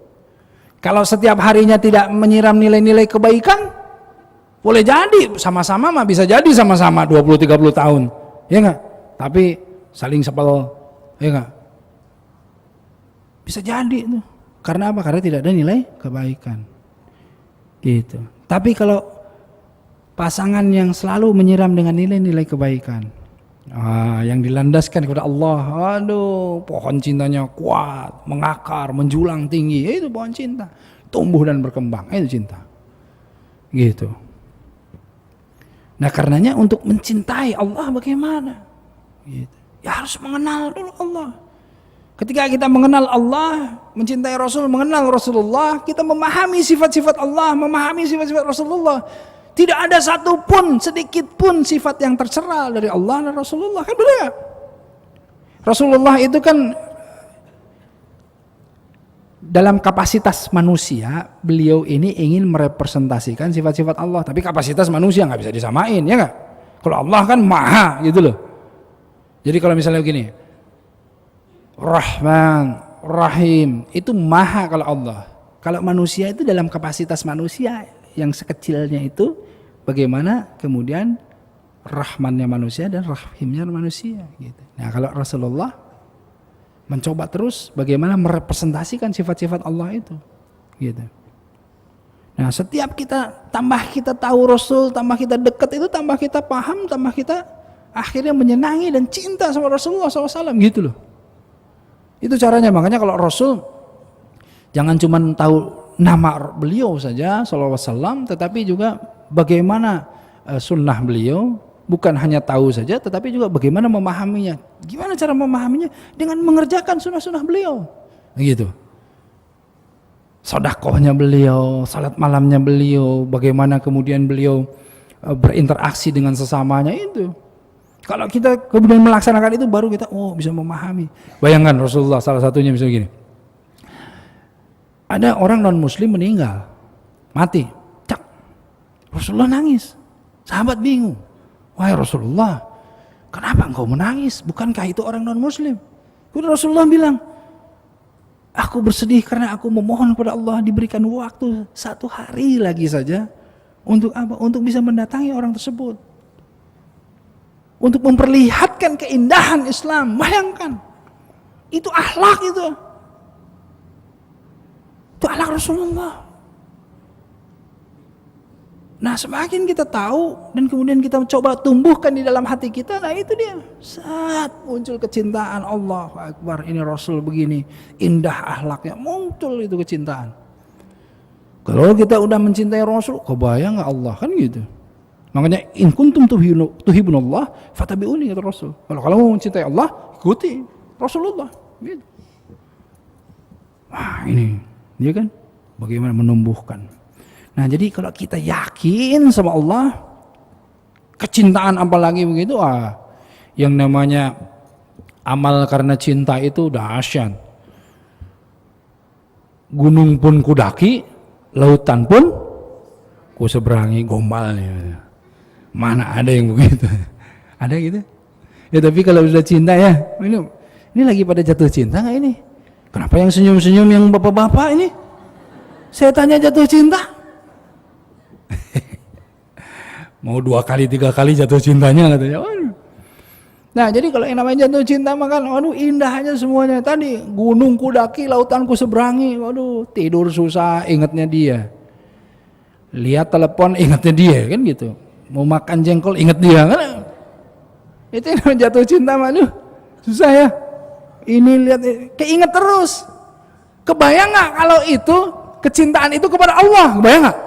Kalau setiap harinya tidak menyiram nilai-nilai kebaikan, boleh jadi sama-sama mah bisa jadi sama-sama 20-30 tahun. Ya enggak? Tapi saling sepel, ya enggak? Bisa jadi itu. Karena apa? Karena tidak ada nilai kebaikan. Gitu. Tapi kalau pasangan yang selalu menyiram dengan nilai-nilai kebaikan, yang dilandaskan kepada Allah, pohon cintanya kuat, mengakar, menjulang tinggi, itu pohon cinta, tumbuh dan berkembang, itu cinta. Gitu. Nah, karenanya untuk mencintai Allah bagaimana? Gitu. Ya harus mengenal dulu Allah. Ketika kita mengenal Allah, mencintai Rasul, mengenal Rasulullah, kita memahami sifat-sifat Allah, memahami sifat-sifat Rasulullah. Tidak ada satupun, sedikit pun sifat yang tercela dari Allah dan Rasulullah. Kan benar? Rasulullah itu kan dalam kapasitas manusia, beliau ini ingin merepresentasikan sifat-sifat Allah. Tapi kapasitas manusia nggak bisa disamain, ya nggak? Kalau Allah kan maha gitu loh. Jadi kalau misalnya begini, Rahman, Rahim, itu maha kalau Allah. Kalau manusia itu dalam kapasitas manusia yang sekecilnya itu, bagaimana kemudian Rahmannya manusia dan Rahimnya manusia gitu. Nah, kalau Rasulullah mencoba terus bagaimana merepresentasikan sifat-sifat Allah itu gitu. Nah, setiap kita tahu Rasul, tambah kita dekat itu, tambah kita paham, tambah kita akhirnya menyenangi dan cinta sama Rasulullah SAW gitu loh. Itu caranya. Makanya kalau Rasul jangan cuma tahu nama beliau saja sallallahu alaihi wasallam, tetapi juga bagaimana sunnah beliau, bukan hanya tahu saja tetapi juga bagaimana memahaminya. Gimana cara memahaminya? Dengan mengerjakan sunnah-sunnah beliau. Gitu. Sedekahnya beliau, salat malamnya beliau, bagaimana kemudian beliau berinteraksi dengan sesamanya itu. Kalau kita kemudian melaksanakan itu baru kita bisa memahami. Bayangkan Rasulullah salah satunya misalnya gini. Ada orang non-muslim meninggal, mati, cak. Rasulullah nangis, sahabat bingung. Wahai Rasulullah, kenapa engkau menangis? Bukankah itu orang non-muslim? Kemudian Rasulullah bilang, aku bersedih karena aku memohon kepada Allah diberikan waktu 1 hari lagi saja. Untuk apa? Untuk bisa mendatangi orang tersebut. Untuk memperlihatkan keindahan Islam. Bayangkan, itu akhlak itu. Itu akhlak Rasulullah. Nah, semakin kita tahu dan kemudian kita coba tumbuhkan di dalam hati kita, nah itu dia. Saat muncul kecintaan, Allahu Akbar, ini Rasul begini, indah akhlaknya, muncul itu kecintaan. Kalau kita udah mencintai Rasul, kebayang nggak Allah, kan gitu. Makanya in kuntum tuhibunallah fatabi'uni, kata Rasul. Kalau kamu mencintai Allah, ikuti Rasulullah. Gitu. Wah, ini dia kan bagaimana menumbuhkan. Nah, jadi kalau kita yakin sama Allah, kecintaan apalagi begitu, yang namanya amal karena cinta itu dahsyat. Gunung pun kudaki, lautan pun kuseberangi, gombalnya. Mana ada yang begitu? Ada gitu? Ya, tapi kalau sudah cinta ya, ini lagi pada jatuh cinta nggak ini? Kenapa yang senyum-senyum yang bapak-bapak ini? Saya tanya jatuh cinta. Mau 2 kali 3 kali jatuh cintanya katanya. Waduh. Nah jadi kalau yang namanya jatuh cinta makan, waduh indah aja semuanya. Tadi gunung kudaki, lautan ku seberangi, waduh tidur susah ingatnya dia. Lihat telepon ingatnya dia kan gitu. Mau makan jengkol ingat dia kan. Itu yang namanya jatuh cinta malu. Susah ya. Ini lihat keinget terus. Kebayang nggak kalau itu kecintaan itu kepada Allah? Kebayang nggak?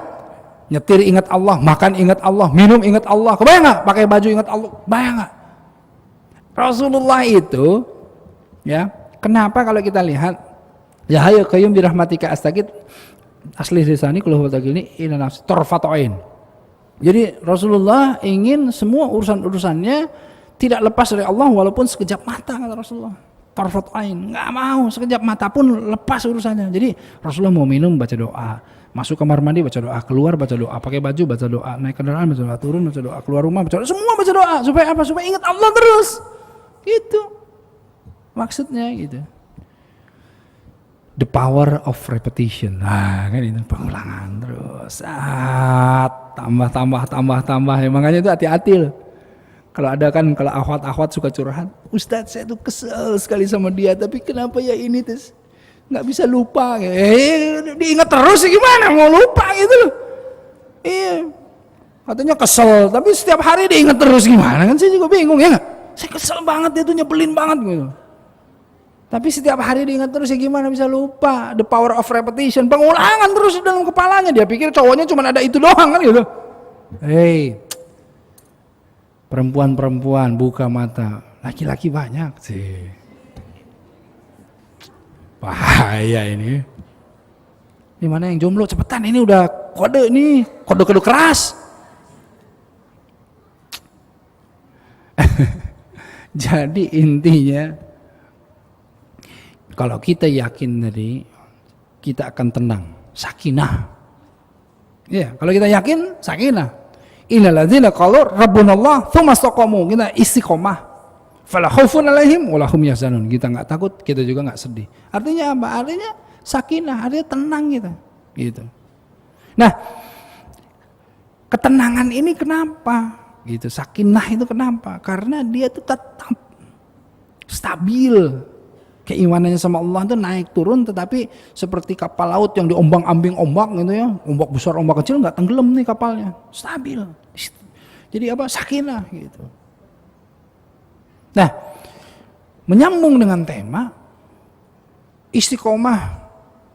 Nyetir ingat Allah, makan ingat Allah, minum ingat Allah. Kebayang nggak? Pakai baju ingat Allah. Kebayang nggak? Rasulullah itu ya, kenapa kalau kita lihat ya hayu qayyum birahmatika astagid asli lisani kullu ini ila nafsi tarfatayn. Jadi Rasulullah ingin semua urusan-urusannya tidak lepas dari Allah walaupun sekejap mata, kata Rasulullah. Tarfatayn, nggak mau sekejap mata pun lepas urusannya. Jadi Rasulullah mau minum baca doa, masuk kamar mandi baca doa, keluar baca doa, pakai baju baca doa, naik kendaraan baca doa, turun baca doa, keluar rumah baca doa, semua baca doa. Supaya apa? Supaya ingat Allah terus. Gitu maksudnya gitu. The power of repetition. Nah kan itu pengulangan terus. Tambah. Ya, makanya itu hati-hati loh. Kalau ada kan, kalau akhwat suka curhat, Ustadz saya tuh kesel sekali sama dia, tapi kenapa ya ini terus nggak bisa lupa. Diingat terus ya gimana mau lupa gitu loh. Iya. Katanya kesel, tapi setiap hari diingat terus gimana kan, saya juga bingung ya nggak? Saya kesel banget, dia tuh nyebelin banget gitu. Tapi setiap hari diingat terus ya gimana bisa lupa. The power of repetition, pengulangan terus dalam kepalanya. Dia pikir cowoknya cuma ada itu doang kan gitu. Hei, perempuan buka mata, laki-laki banyak sih. Bahaya ini. Ini mana yang jomblo cepetan, ini udah kode nih, kode keras. Jadi intinya kalau kita yakin tadi, kita akan tenang, sakinah. Ya, kalau kita yakin, sakinah. Innal ladzina qalu rabbunallah tsumma istaqamu, kita istiqomah. Fala khaufun 'alaihim wa lahum yahzanun. Kita enggak takut, kita juga enggak sedih. Artinya apa? Artinya sakinah, artinya tenang kita. Gitu. Nah, ketenangan ini kenapa? Gitu, sakinah itu kenapa? Karena dia itu tetap stabil, keimanannya sama Allah itu naik turun, tetapi seperti kapal laut yang diombang-ambing ombak gitu ya, ombak besar ombak kecil nggak tenggelam nih kapalnya, stabil. Jadi apa? Sakinah gitu. Nah, menyambung dengan tema istiqomah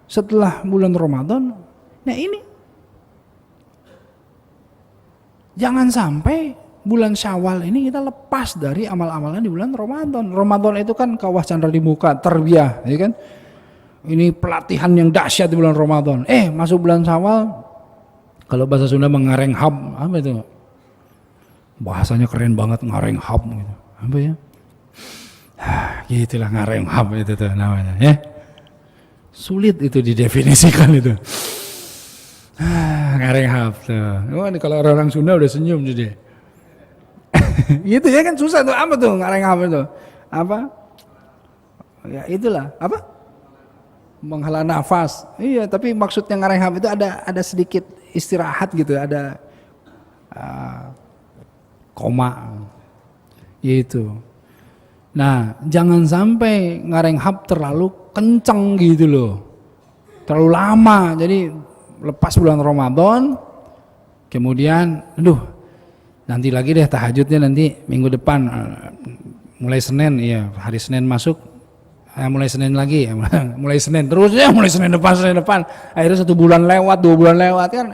setelah bulan Ramadan. Nah ini jangan sampai bulan Syawal ini kita lepas dari amal-amalan di bulan Ramadan. Ramadan itu kan kawah candra di muka, terbiah, ya kan? Ini pelatihan yang dahsyat di bulan Ramadan. Masuk bulan Syawal, kalau bahasa Sunda mengarenghap, apa itu? Bahasanya keren banget, ngarenghap gitu. Apa ya? Gitulah ngarenghap itu tuh namanya, ya. Sulit itu didefinisikan itu. Ngarenghap tuh. Kalau orang Sunda udah senyum jadi. Gitu ya kan, susah tuh. Apa tuh ngarenghap itu? Apa? Ya itulah, apa? Menghela nafas. Iya, tapi maksudnya ngarenghap itu ada sedikit istirahat gitu, ada koma. Gitu. Nah, jangan sampai ngarenghap terlalu kenceng gitu loh. Terlalu lama. Jadi lepas bulan Ramadan, kemudian nanti lagi deh tahajudnya nanti minggu depan, mulai Senin, ya hari Senin masuk, mulai Senin lagi, mulai Senin terus ya, mulai Senin depan, akhirnya 1 bulan lewat, 2 bulan lewat kan,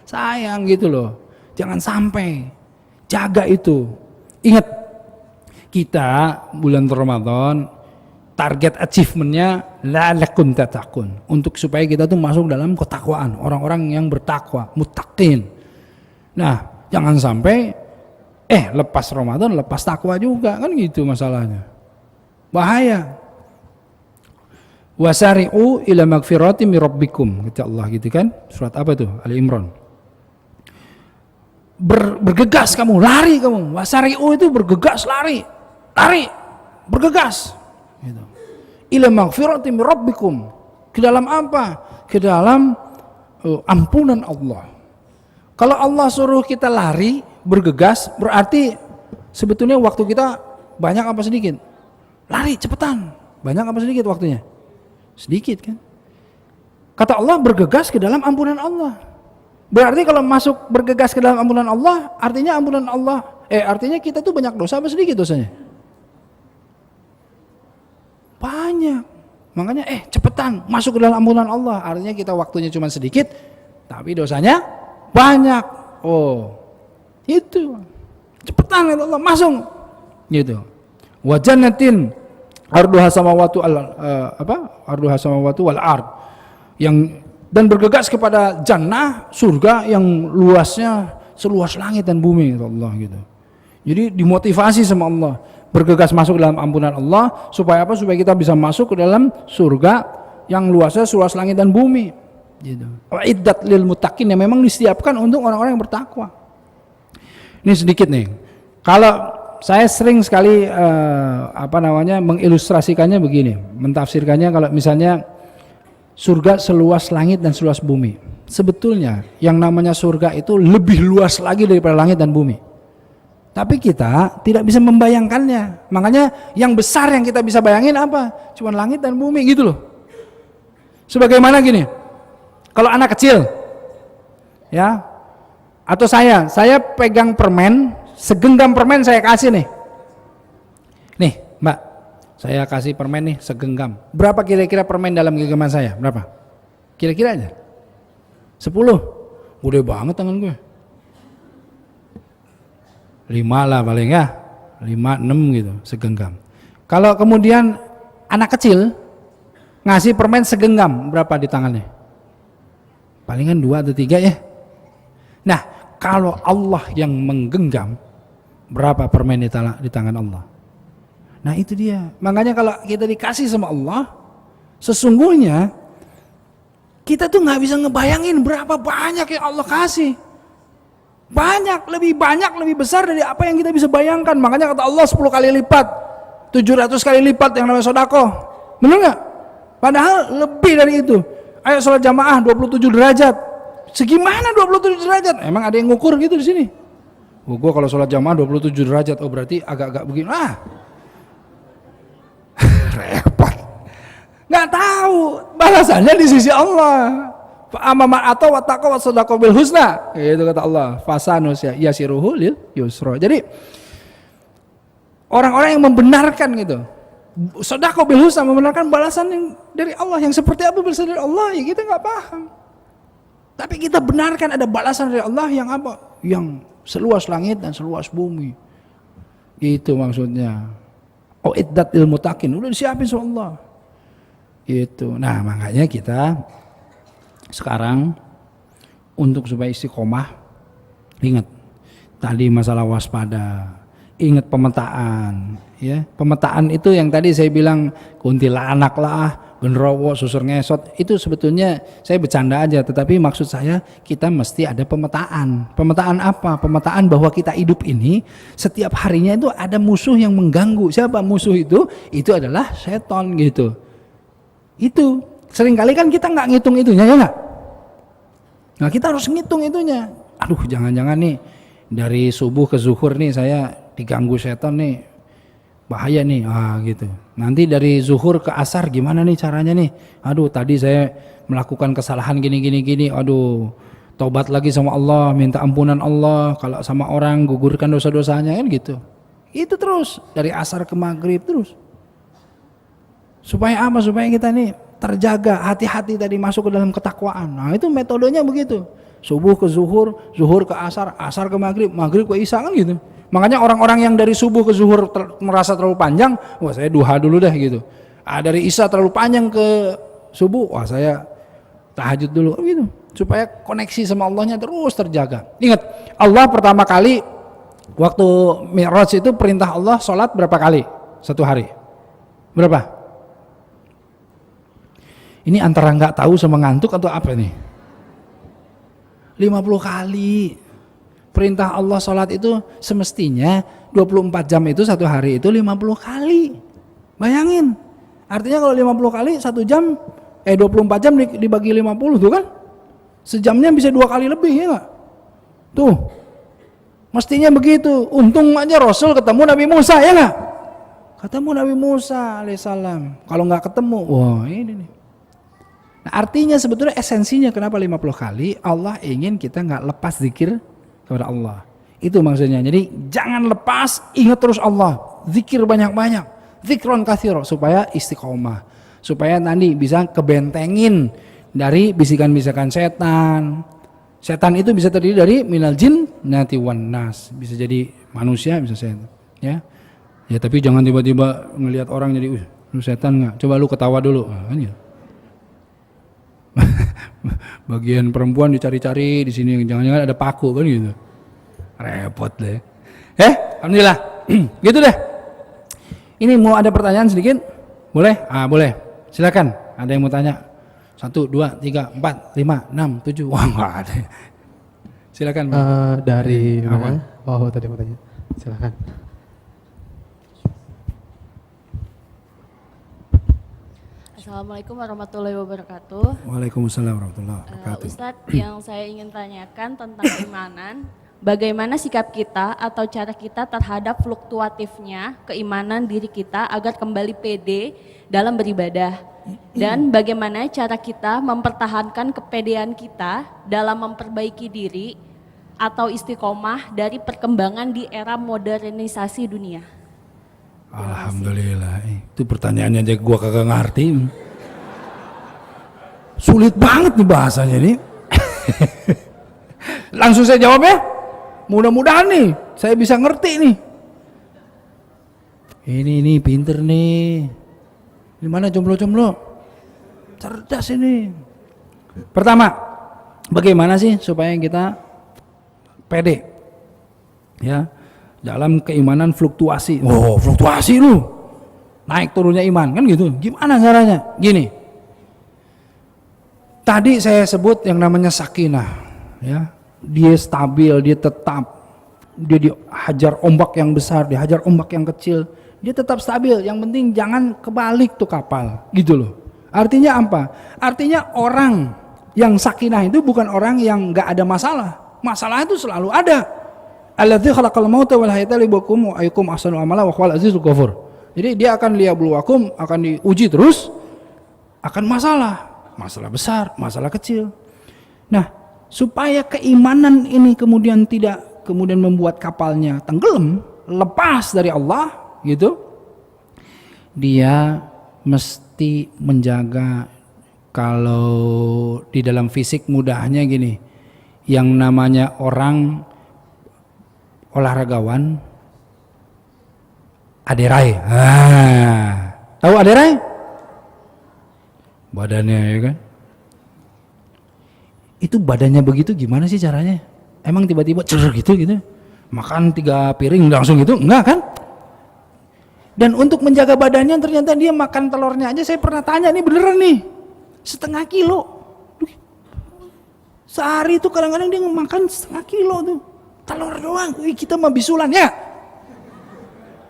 sayang gitu loh. Jangan sampai, jaga itu. Ingat, kita bulan Ramadan target achievementnya la'allakum tattaqun, untuk supaya kita tuh masuk dalam ketakwaan, orang-orang yang bertakwa, muttaqin. Nah, jangan sampai lepas Ramadan lepas takwa juga, kan gitu masalahnya. Bahaya. Wasari'u ila magfirati min rabbikum, kata Allah gitu kan. Surat apa tuh? Ali Imran. Bergegas kamu, lari kamu. Wasari'u itu bergegas, lari, bergegas. Gitu. ila maghfirati min rabbikum. Ke dalam apa? Ke dalam ampunan Allah. Kalau Allah suruh kita lari, bergegas, berarti sebetulnya waktu kita banyak apa sedikit? Lari cepetan. Banyak apa sedikit waktunya? Sedikit kan? Kata Allah bergegas ke dalam ampunan Allah. Berarti kalau masuk bergegas ke dalam ampunan Allah, artinya ampunan Allah, artinya kita tuh banyak dosa apa sedikit dosanya? Banyak. Makanya cepetan masuk ke dalam ampunan Allah. Artinya kita waktunya cuma sedikit, tapi dosanya banyak. Oh, itu. Cepetan kata Allah, masuk. Gitu. Wa jannatin arduha samawati arduha samawati wal ard. Yang dan bergegas kepada jannah, surga yang luasnya seluas langit dan bumi kata Allah gitu. Jadi dimotivasi sama Allah, bergegas masuk dalam ampunan Allah supaya apa? Supaya kita bisa masuk ke dalam surga yang luasnya seluas langit dan bumi gitu. Iddat lil muttaqin, yang memang disiapkan untuk orang-orang yang bertakwa. Ini sedikit nih. Kalau saya sering sekali mengilustrasikannya begini, mentafsirkannya kalau misalnya surga seluas langit dan seluas bumi. Sebetulnya yang namanya surga itu lebih luas lagi daripada langit dan bumi. Tapi kita tidak bisa membayangkannya. Makanya yang besar yang kita bisa bayangin apa? Cuma langit dan bumi gitu loh. Sebagaimana gini, kalau anak kecil, ya, atau saya pegang permen, segenggam permen saya kasih nih. Nih, Mbak, saya kasih permen nih segenggam. Berapa kira-kira permen dalam genggaman saya? Berapa? Kira-kira aja. 10. Gede banget tangan gue. 5 lah paling ya. 5, 6 gitu segenggam. Kalau kemudian anak kecil ngasih permen segenggam, berapa di tangannya? Palingan 2 atau 3 ya. Nah, kalau Allah yang menggenggam, berapa permen di tangan Allah? Nah itu dia. Makanya kalau kita dikasih sama Allah, sesungguhnya kita tuh nggak bisa ngebayangin berapa banyak yang Allah kasih. Banyak, lebih besar dari apa yang kita bisa bayangkan. Makanya kata Allah 10 kali lipat, 700 kali lipat yang namanya sedekah. Benar nggak? Padahal lebih dari itu. Ayo sholat jamaah 27 derajat. Segimana 27 derajat? Emang ada yang ngukur gitu di sini? Gua kalau sholat jamaah 27 derajat, oh berarti agak-agak begini. Repot. Nggak tahu balasannya di sisi Allah. Amaman atau wattaqwa wasadaqah bil husna. Itu kata Allah. Fasanus yasiruhu lil yusra. Jadi orang-orang yang membenarkan gitu. Sedekah bil husna, membenarkan balasan yang dari Allah, yang seperti apa balasan dari Allah, ya kita nggak paham. Tapi kita benarkan ada balasan dari Allah yang apa? Yang seluas langit dan seluas bumi. Itu maksudnya. Iddat lil muttaqin, udah disiapin sama Allah. Itu. Nah, makanya kita sekarang untuk supaya istiqomah, ingat tadi masalah waspada, ingat pemetaan, ya. Pemetaan itu yang tadi saya bilang kuntilanak lah, genderuwo, susur ngesot, itu sebetulnya saya bercanda aja, tetapi maksud saya kita mesti ada pemetaan. Pemetaan apa? Pemetaan bahwa kita hidup ini setiap harinya itu ada musuh yang mengganggu. Siapa musuh itu? Itu adalah setan gitu. Itu seringkali kan kita nggak ngitung itunya, ya nggak? Nah kita harus ngitung itunya. Aduh, jangan-jangan nih dari subuh ke zuhur nih saya diganggu setan nih, bahaya nih, gitu. Nanti dari zuhur ke asar gimana nih caranya nih? Aduh, tadi saya melakukan kesalahan gini. Aduh, taubat lagi sama Allah, minta ampunan Allah. Kalau sama orang gugurkan dosa-dosanya kan gitu. Itu terus dari asar ke maghrib terus. Supaya apa? Supaya kita nih terjaga, hati-hati tadi masuk ke dalam ketakwaan. Nah itu metodenya begitu. Subuh ke zuhur, zuhur ke asar, asar ke maghrib, maghrib ke isya kan gitu. Makanya orang-orang yang dari subuh ke zuhur merasa terlalu panjang, wah saya duha dulu dah gitu. Dari isya terlalu panjang ke subuh, wah saya tahajud dulu gitu. Supaya koneksi sama Allahnya terus terjaga. Ingat, Allah pertama kali waktu Mi'raj itu perintah Allah sholat berapa kali? Satu hari. Berapa? Ini antara nggak tahu sama ngantuk atau apa nih? 50 kali. Perintah Allah sholat itu semestinya 24 jam itu satu hari itu 50 kali. Bayangin. Artinya kalau 50 kali 1 jam 24 jam dibagi 50 tuh kan. Sejamnya bisa 2 kali lebih ya enggak? Tuh. Mestinya begitu. Untung aja Rasul ketemu Nabi Musa ya enggak? Ketemu Nabi Musa alaihissalam. Kalau enggak ketemu, wah ini nih. Nah, artinya sebetulnya esensinya kenapa 50 kali Allah ingin kita enggak lepas zikir kepada Allah. Itu maksudnya. Jadi jangan lepas, ingat terus Allah. Zikir banyak-banyak. Zikron katsira supaya istiqomah. Supaya nanti bisa kebentengin dari bisikan-bisikan setan. Setan itu bisa terdiri dari minal jin nati wan nas. Bisa jadi manusia, bisa setan. Ya. Ya tapi jangan tiba-tiba ngelihat orang jadi, lu setan enggak? Coba lu ketawa dulu. Nah, kan ya. Bagian perempuan dicari-cari di sini, jangan-jangan ada paku kan gitu. Repot deh. Alhamdulillah. Gitu deh. Ini mau ada pertanyaan sedikit? Boleh? Boleh. Silakan. Ada yang mau tanya? 1, 2, 3, 4, 5, 6, 7. Wah, enggak ada. Silakan. Dari mana? Oh, tadi mau tanya. Silakan. Assalamualaikum warahmatullahi wabarakatuh. Waalaikumsalam warahmatullahi wabarakatuh. Ustadz, yang saya ingin tanyakan tentang keimanan, bagaimana sikap kita atau cara kita terhadap fluktuatifnya keimanan diri kita agar kembali pede dalam beribadah, dan bagaimana cara kita mempertahankan kepedean kita dalam memperbaiki diri atau istiqomah dari perkembangan di era modernisasi dunia. Alhamdulillah. Itu pertanyaannya aja gua kagak ngerti. Sulit banget nih bahasanya nih. Langsung saya jawab ya. Mudah-mudahan nih saya bisa ngerti nih. Ini pinter nih. Di mana jomblo-jomblo? Cerdas ini. Pertama, bagaimana sih supaya kita pede? Ya. Dalam keimanan fluktuasi. Oh, fluktuasi lu. Naik turunnya iman kan gitu. Gimana caranya? Gini. Tadi saya sebut yang namanya sakinah, ya. Dia stabil, dia tetap. Dia dihajar ombak yang besar, dihajar ombak yang kecil. Dia tetap stabil. Yang penting jangan kebalik tuh kapal, gitu loh. Artinya apa? Artinya orang yang sakinah itu bukan orang yang enggak ada masalah. Masalah itu selalu ada. Alladzi khalaqal mauta wal hayata liyabluwakum ayyukum ahsanu amala wa huwal azizul ghafur. Jadi dia akan liyabluwakum, akan diuji terus, akan masalah besar, masalah kecil. Nah, supaya keimanan ini kemudian tidak kemudian membuat kapalnya tenggelam, lepas dari Allah gitu. Dia mesti menjaga, kalau di dalam fisik mudahnya gini, yang namanya orang olahragawan aderai. Tahu aderai? Badannya ya kan? Itu badannya begitu gimana sih caranya? Emang tiba-tiba cer gitu? Makan 3 piring langsung gitu? Enggak kan? Dan untuk menjaga badannya ternyata dia makan telurnya aja, saya pernah tanya, nih beneran nih, 0,5 kilo. Sehari itu kadang-kadang dia makan 0,5 kilo tuh. Telur doang. Kita mah bisulan ya.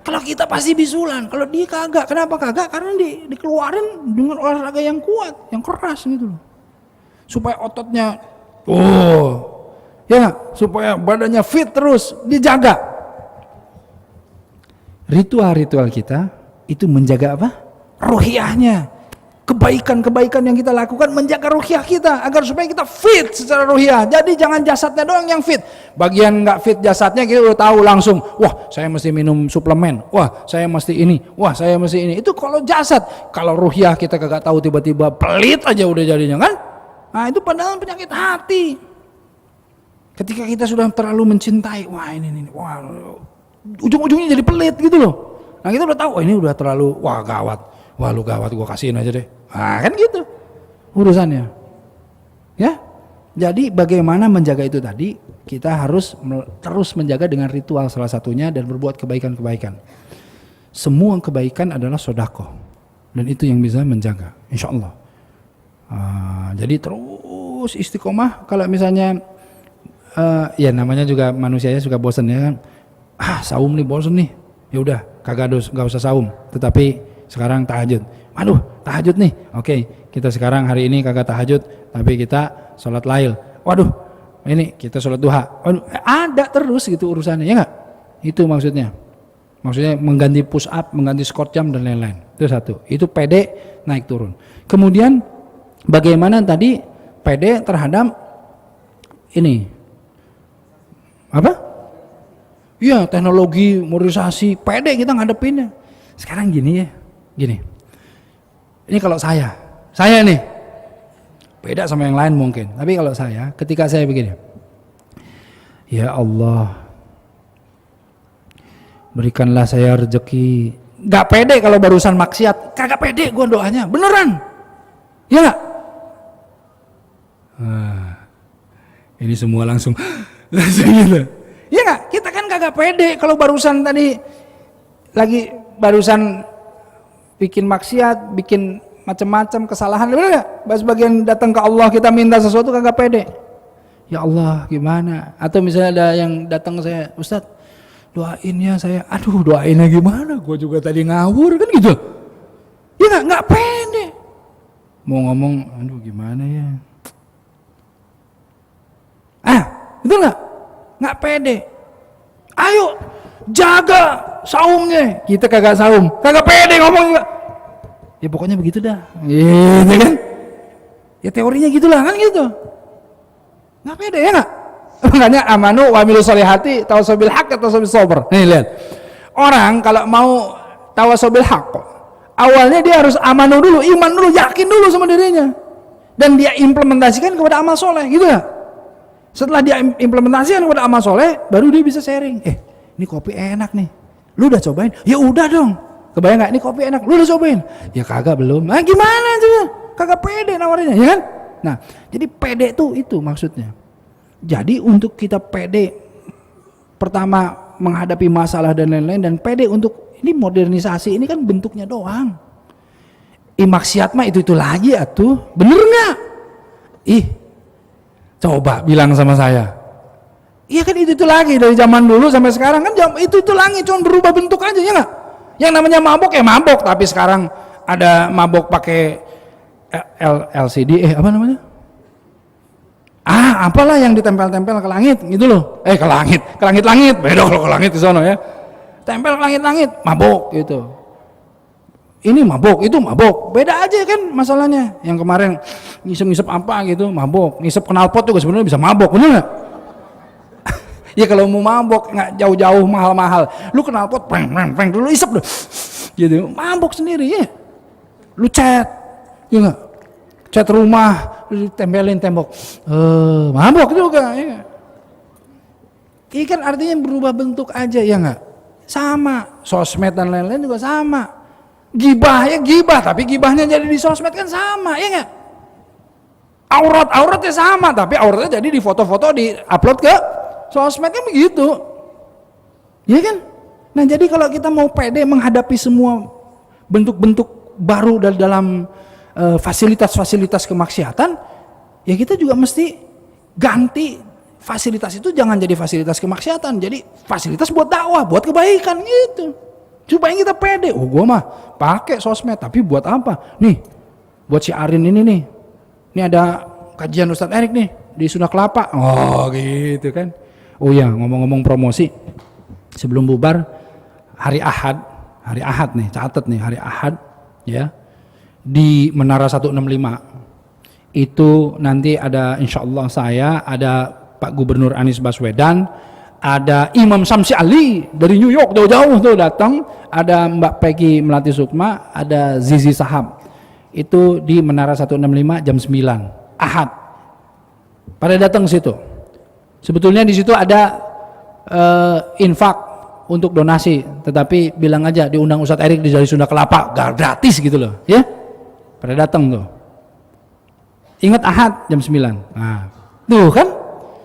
Kalau kita pasti bisulan, kalau dia kagak. Kenapa kagak? Karena dikeluarin dengan olahraga yang kuat, yang keras gitu loh. Supaya ototnya ya, supaya badannya fit terus dijaga. Ritual-ritual kita itu menjaga apa? Ruhiyahnya. Kebaikan-kebaikan yang kita lakukan menjaga ruhiyah kita agar supaya kita fit secara ruhiyah. Jadi jangan jasadnya doang yang fit. Bagian nggak fit jasadnya kita udah tahu langsung. Wah, saya mesti minum suplemen. Wah, saya mesti ini. Wah, saya mesti ini. Itu kalau jasad. Kalau ruhiyah kita kagak tahu, tiba-tiba pelit aja udah jadinya kan? Nah, itu padahal penyakit hati. Ketika kita sudah terlalu mencintai, wah ini, wah ujung-ujungnya jadi pelit gitu loh. Nah, kita udah tahu, ini udah terlalu, wah gawat. Wah lu gawat, gua kasihin aja deh. Nah kan gitu urusannya. Ya. Jadi bagaimana menjaga itu tadi, kita harus terus menjaga dengan ritual salah satunya dan berbuat kebaikan-kebaikan. Semua kebaikan adalah sedekah dan itu yang bisa menjaga, insya Allah. Jadi terus istiqomah. Kalau misalnya ya namanya juga manusianya suka bosan ya kan. Saum nih bosan nih. Ya udah, kagak usah saum. Tetapi sekarang tahajud. Aduh, tahajud nih. Oke, kita sekarang hari ini kagak tahajud, tapi kita sholat lail. Waduh, ini kita sholat duha. Waduh, ada terus gitu urusannya, ya nggak? Itu maksudnya. Maksudnya mengganti push up, mengganti squat jam dan lain-lain. Itu satu. Itu pede naik turun. Kemudian bagaimana tadi pede terhadap ini? Apa? Iya, teknologi, modernisasi, pede kita ngadepinnya. Sekarang gini ya, gini. Ini kalau saya nih, beda sama yang lain mungkin. Tapi kalau saya, ketika saya begini, ya Allah, berikanlah saya rezeki. Gak pede kalau barusan maksiat, kagak pede gue doanya, beneran. Ya gak? Ini semua langsung gitu. Ya gak? Kita kan kagak pede kalau barusan tadi lagi barusan bikin maksiat, bikin macam-macam kesalahan, bener gak? Sebagian datang ke Allah kita minta sesuatu kagak pede. Ya Allah gimana? Atau misalnya ada yang datang ke saya, Ustadz doain ya saya, aduh doainnya gimana? Gue juga tadi ngawur kan gitu. Ya nggak pede. Mau ngomong, aduh gimana ya? Itu nggak pede. Ayo jaga saumnya, kita kagak saum, kagak pede ngomong juga. Ya pokoknya begitu dah, gitu kan? Ya teorinya gitulah kan gitu. Nggak pede ya nggak? Makanya amanu wa amilu sholihati tawasabil haqq tawasabil sabr. Nih lihat, orang kalau mau tawasabil haqq, awalnya dia harus amanu dulu, iman dulu, yakin dulu sama dirinya, dan dia implementasikan kepada amal soleh, gitu ya. Setelah dia implementasikan kepada amal soleh, baru dia bisa sharing. Ini kopi enak nih, lu udah cobain? Ya udah dong. Kebayang nggak? Ini kopi enak, lu udah cobain? Ya kagak belum. Nah gimana tuh? Kagak pede nawarinnya, ya kan? Nah, jadi pede tuh itu maksudnya. Jadi untuk kita pede, pertama menghadapi masalah dan lain-lain, dan pede untuk ini modernisasi ini kan bentuknya doang. Maksiat mah itu lagi atuh, bener nggak? Coba bilang sama saya. Iya kan itu lagi dari zaman dulu sampai sekarang kan itu lagi, cuma berubah bentuk aja ya nggak? Yang namanya mabok ya mabok, tapi sekarang ada mabok pakai LCD, apa namanya? Apalah yang ditempel-tempel ke langit gitu loh. Ke langit, beda kalau ke langit di sana ya. Tempel ke langit-langit, mabok gitu. Ini mabok, itu mabok, beda aja kan masalahnya. Yang kemarin ngisep-ngisep apa gitu, mabok. Ngisep knalpot juga sebenarnya bisa mabok, bener nggak? Ya kalau mau mabok nggak jauh-jauh mahal-mahal, lu knalpot, peng, dulu isep dulu, gitu, mabok sendiri ya. Lu cat, ya nggak? Cat rumah, lu tempelin tembok, mabok juga. Ya. Ini kan artinya berubah bentuk aja ya nggak? Sama, sosmed dan lain-lain juga sama. Gibah ya gibah, tapi gibahnya jadi di sosmed kan sama, ya nggak? Auratnya sama, tapi auratnya jadi di foto-foto di upload ke sosmed kan begitu, ya kan? Nah jadi kalau kita mau pede menghadapi semua bentuk-bentuk baru dalam fasilitas-fasilitas kemaksiatan, ya kita juga mesti ganti fasilitas itu, jangan jadi fasilitas kemaksiatan, jadi fasilitas buat dakwah, buat kebaikan gitu. Supaya kita pede, gua mah pakai sosmed, tapi buat apa? Nih, buat siarin ini nih. Ini ada kajian Ustadz Erik nih di Sunda Kelapa. Oh gitu kan. Oh ya, ngomong-ngomong promosi, sebelum bubar hari Ahad nih, catat nih hari Ahad ya. Di Menara 165 itu nanti ada insyaallah saya, ada Pak Gubernur Anies Baswedan, ada Imam Samsi Ali dari New York jauh-jauh tuh datang, ada Mbak Peggy Melati Sukma, ada Zizi Sahab. Itu di Menara 165 jam 9 Ahad. Pada datang situ. Sebetulnya di situ ada infak untuk donasi, tetapi bilang aja diundang Ustadz Erik dari Sunda Kelapa, gratis gitu loh, ya. Pada datang tuh. Ingat Ahad jam 9. Nah, tuh kan.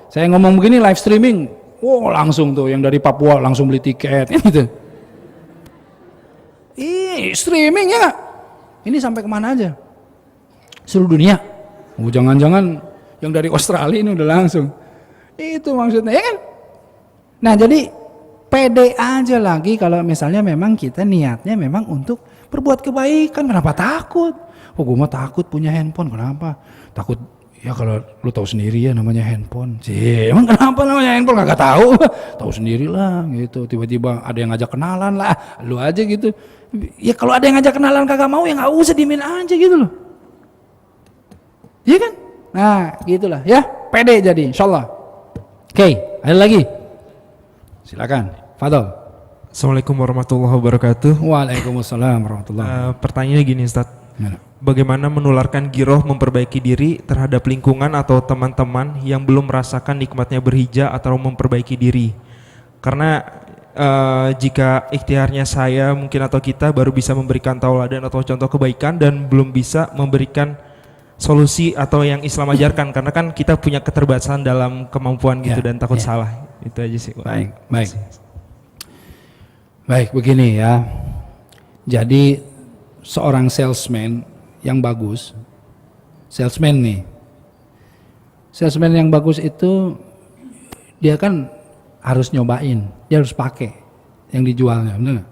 Saya ngomong begini live streaming. Langsung tuh yang dari Papua langsung beli tiket gitu. Streaming ya gak? Ini sampai kemana aja? Seluruh dunia. Jangan-jangan yang dari Australia ini udah langsung. Itu maksudnya ya kan? Nah jadi pede aja lagi kalau misalnya memang kita niatnya memang untuk Berbuat kebaikan, kenapa takut? Oh gue mah takut punya handphone, kenapa? Takut, ya kalau lu tahu sendiri ya namanya handphone. Sih, emang kenapa namanya handphone? Kagak tahu. Tahu sendirilah gitu. Tiba-tiba ada yang ngajak kenalan lah, lu aja gitu. Ya kalau ada yang ngajak kenalan kagak mau ya nggak usah dimin aja gitu loh. Iya kan? Nah, gitulah ya. Pede jadi, insyaallah. Oke, ada lagi? Silakan, Fadol. Assalamualaikum warahmatullahi wabarakatuh. Waalaikumsalam warahmatullahi. Pertanyaannya gini Ustaz, bagaimana menularkan giroh memperbaiki diri terhadap lingkungan atau teman-teman yang belum merasakan nikmatnya berhijrah atau memperbaiki diri? Karena jika ikhtiarnya saya mungkin atau kita baru bisa memberikan tauladan atau contoh kebaikan dan belum bisa memberikan solusi atau yang Islam ajarkan, karena kan kita punya keterbatasan dalam kemampuan gitu dan takut salah. Itu aja sih. Baik, begini ya. Jadi seorang salesman yang bagus, salesman yang bagus itu dia kan harus nyobain, dia harus pakai yang dijualnya, benar nggak?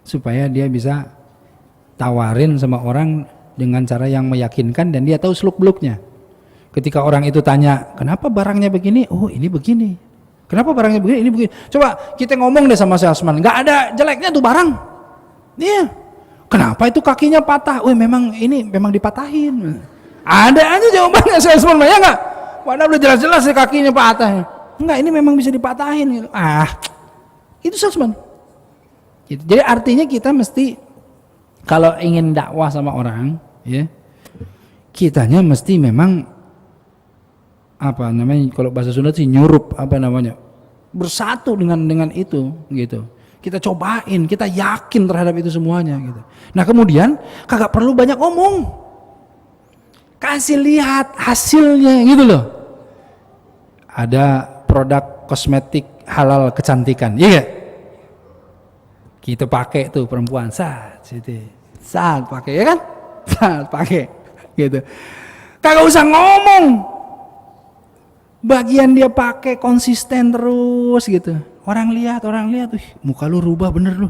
Supaya dia bisa tawarin sama orang dengan cara yang meyakinkan dan dia tahu seluk-beluknya. Ketika orang itu tanya, kenapa barangnya begini? Oh ini begini. Kenapa barangnya begini? Ini begini. Coba kita ngomong deh sama salesman, nggak ada jeleknya tuh barang. Iya. Kenapa itu kakinya patah? Oh memang ini memang dipatahin. Ada aja jawabannya salesman, ya nggak? Padahal udah jelas-jelas ya kakinya patah. Enggak, ini memang bisa dipatahin. Gitu. Itu salesman. Gitu. Jadi artinya kita mesti kalau ingin dakwah sama orang, ya, kitanya mesti memang apa namanya, kalau bahasa Sunda sih nyurup, apa namanya, bersatu dengan itu gitu. Kita cobain, kita yakin terhadap itu semuanya gitu. Nah kemudian kagak perlu banyak ngomong, kasih lihat hasilnya gitu loh. Ada produk kosmetik halal kecantikan, iya gak? Kita pakai tuh perempuan, saat pakai, ya kan? Saat pakai gitu. Kagak usah ngomong. Bagian dia pakai konsisten terus gitu. Orang lihat, muka lu rubah bener lu.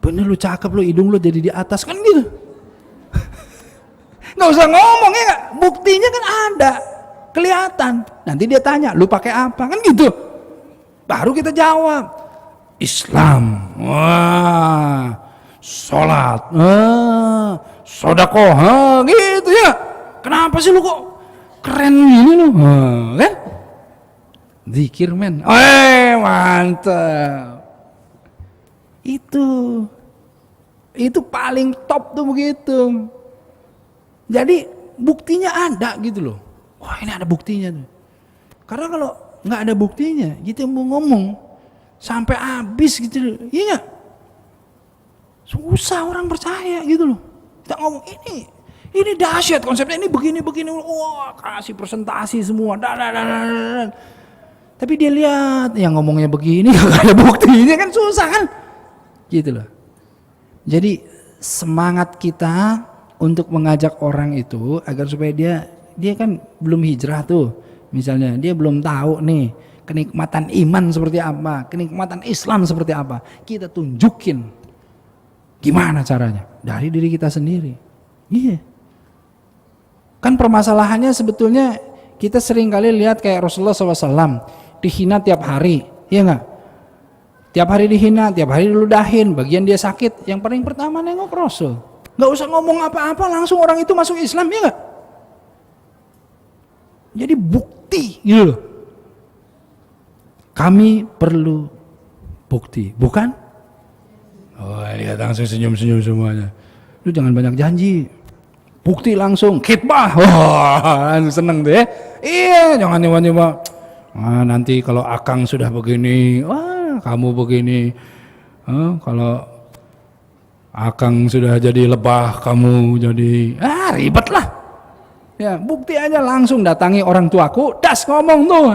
Bener lu cakep lu, hidung lu jadi di atas kan gitu. Nggak usah ngomong ya gak? Buktinya kan ada, kelihatan. Nanti dia tanya, lu pakai apa? Kan gitu. Baru kita jawab. Islam. Wah. Sholat. Sodakoh. Gitu ya. Kenapa sih lu kok keren gini lu, kan? Zikir men, mantap. Itu paling top tuh begitu. Jadi buktinya ada gitu loh. Wah ini ada buktinya tuh. Karena kalau nggak ada buktinya, gitu mau ngomong sampai habis gitu loh, iya nggak? Susah orang percaya gitu loh. Kita ngomong ini dahsyat konsepnya, ini begini, wah kasih presentasi semua, tapi dia lihat yang ngomongnya begini gak ada buktinya kan susah kan, gitu loh. Jadi semangat kita untuk mengajak orang itu agar supaya dia kan belum hijrah tuh, misalnya dia belum tahu nih kenikmatan iman seperti apa, kenikmatan Islam seperti apa, kita tunjukin gimana caranya dari diri kita sendiri. Iya. Kan permasalahannya sebetulnya kita sering kali lihat kayak Rasulullah SAW dihina tiap hari, iya nggak? Tiap hari dihina, tiap hari diludahin, bagian dia sakit, yang paling pertama nengok Rasul. Nggak usah ngomong apa-apa, langsung orang itu masuk Islam, iya nggak? Jadi bukti, gitu loh. Kami perlu bukti, bukan? Oh lihat langsung senyum-senyum semuanya. Lu jangan banyak janji. Bukti langsung, khitbah, wah seneng deh. Iya, jangan nyoba-nyoba. Nanti kalau akang sudah begini, wah kamu begini. Kalau akang sudah jadi lebah, kamu jadi, ribet lah. Ya, bukti aja langsung datangi orang tuaku, das ngomong tuh,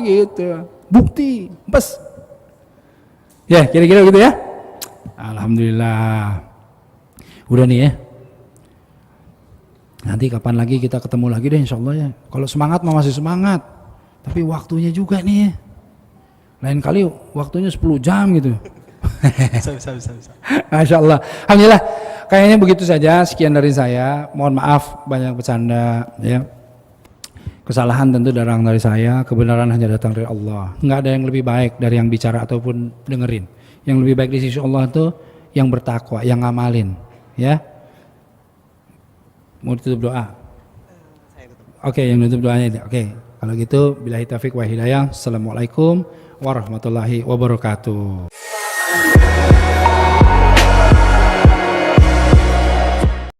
gitu. Bukti, bes. Ya, kira-kira gitu ya. Alhamdulillah. Udah nih ya. Nanti kapan lagi kita ketemu lagi deh insya Allah ya. Kalau semangat masih semangat. Tapi waktunya juga nih ya. Lain kali waktunya 10 jam gitu. Bisa. Masya Allah. Alhamdulillah. kayaknya begitu saja. Sekian dari saya. Mohon maaf banyak bercanda ya. Kesalahan tentu datang dari saya, kebenaran hanya datang dari Allah. Enggak ada yang lebih baik dari yang bicara ataupun dengerin. Yang lebih baik di sisi Allah itu yang bertakwa, yang ngamalin, ya. Mau ditutup doa? Oke, yang tutup doanya itu. Oke, kalau gitu billahi taufiq wa hidayah. Assalamualaikum warahmatullahi wabarakatuh.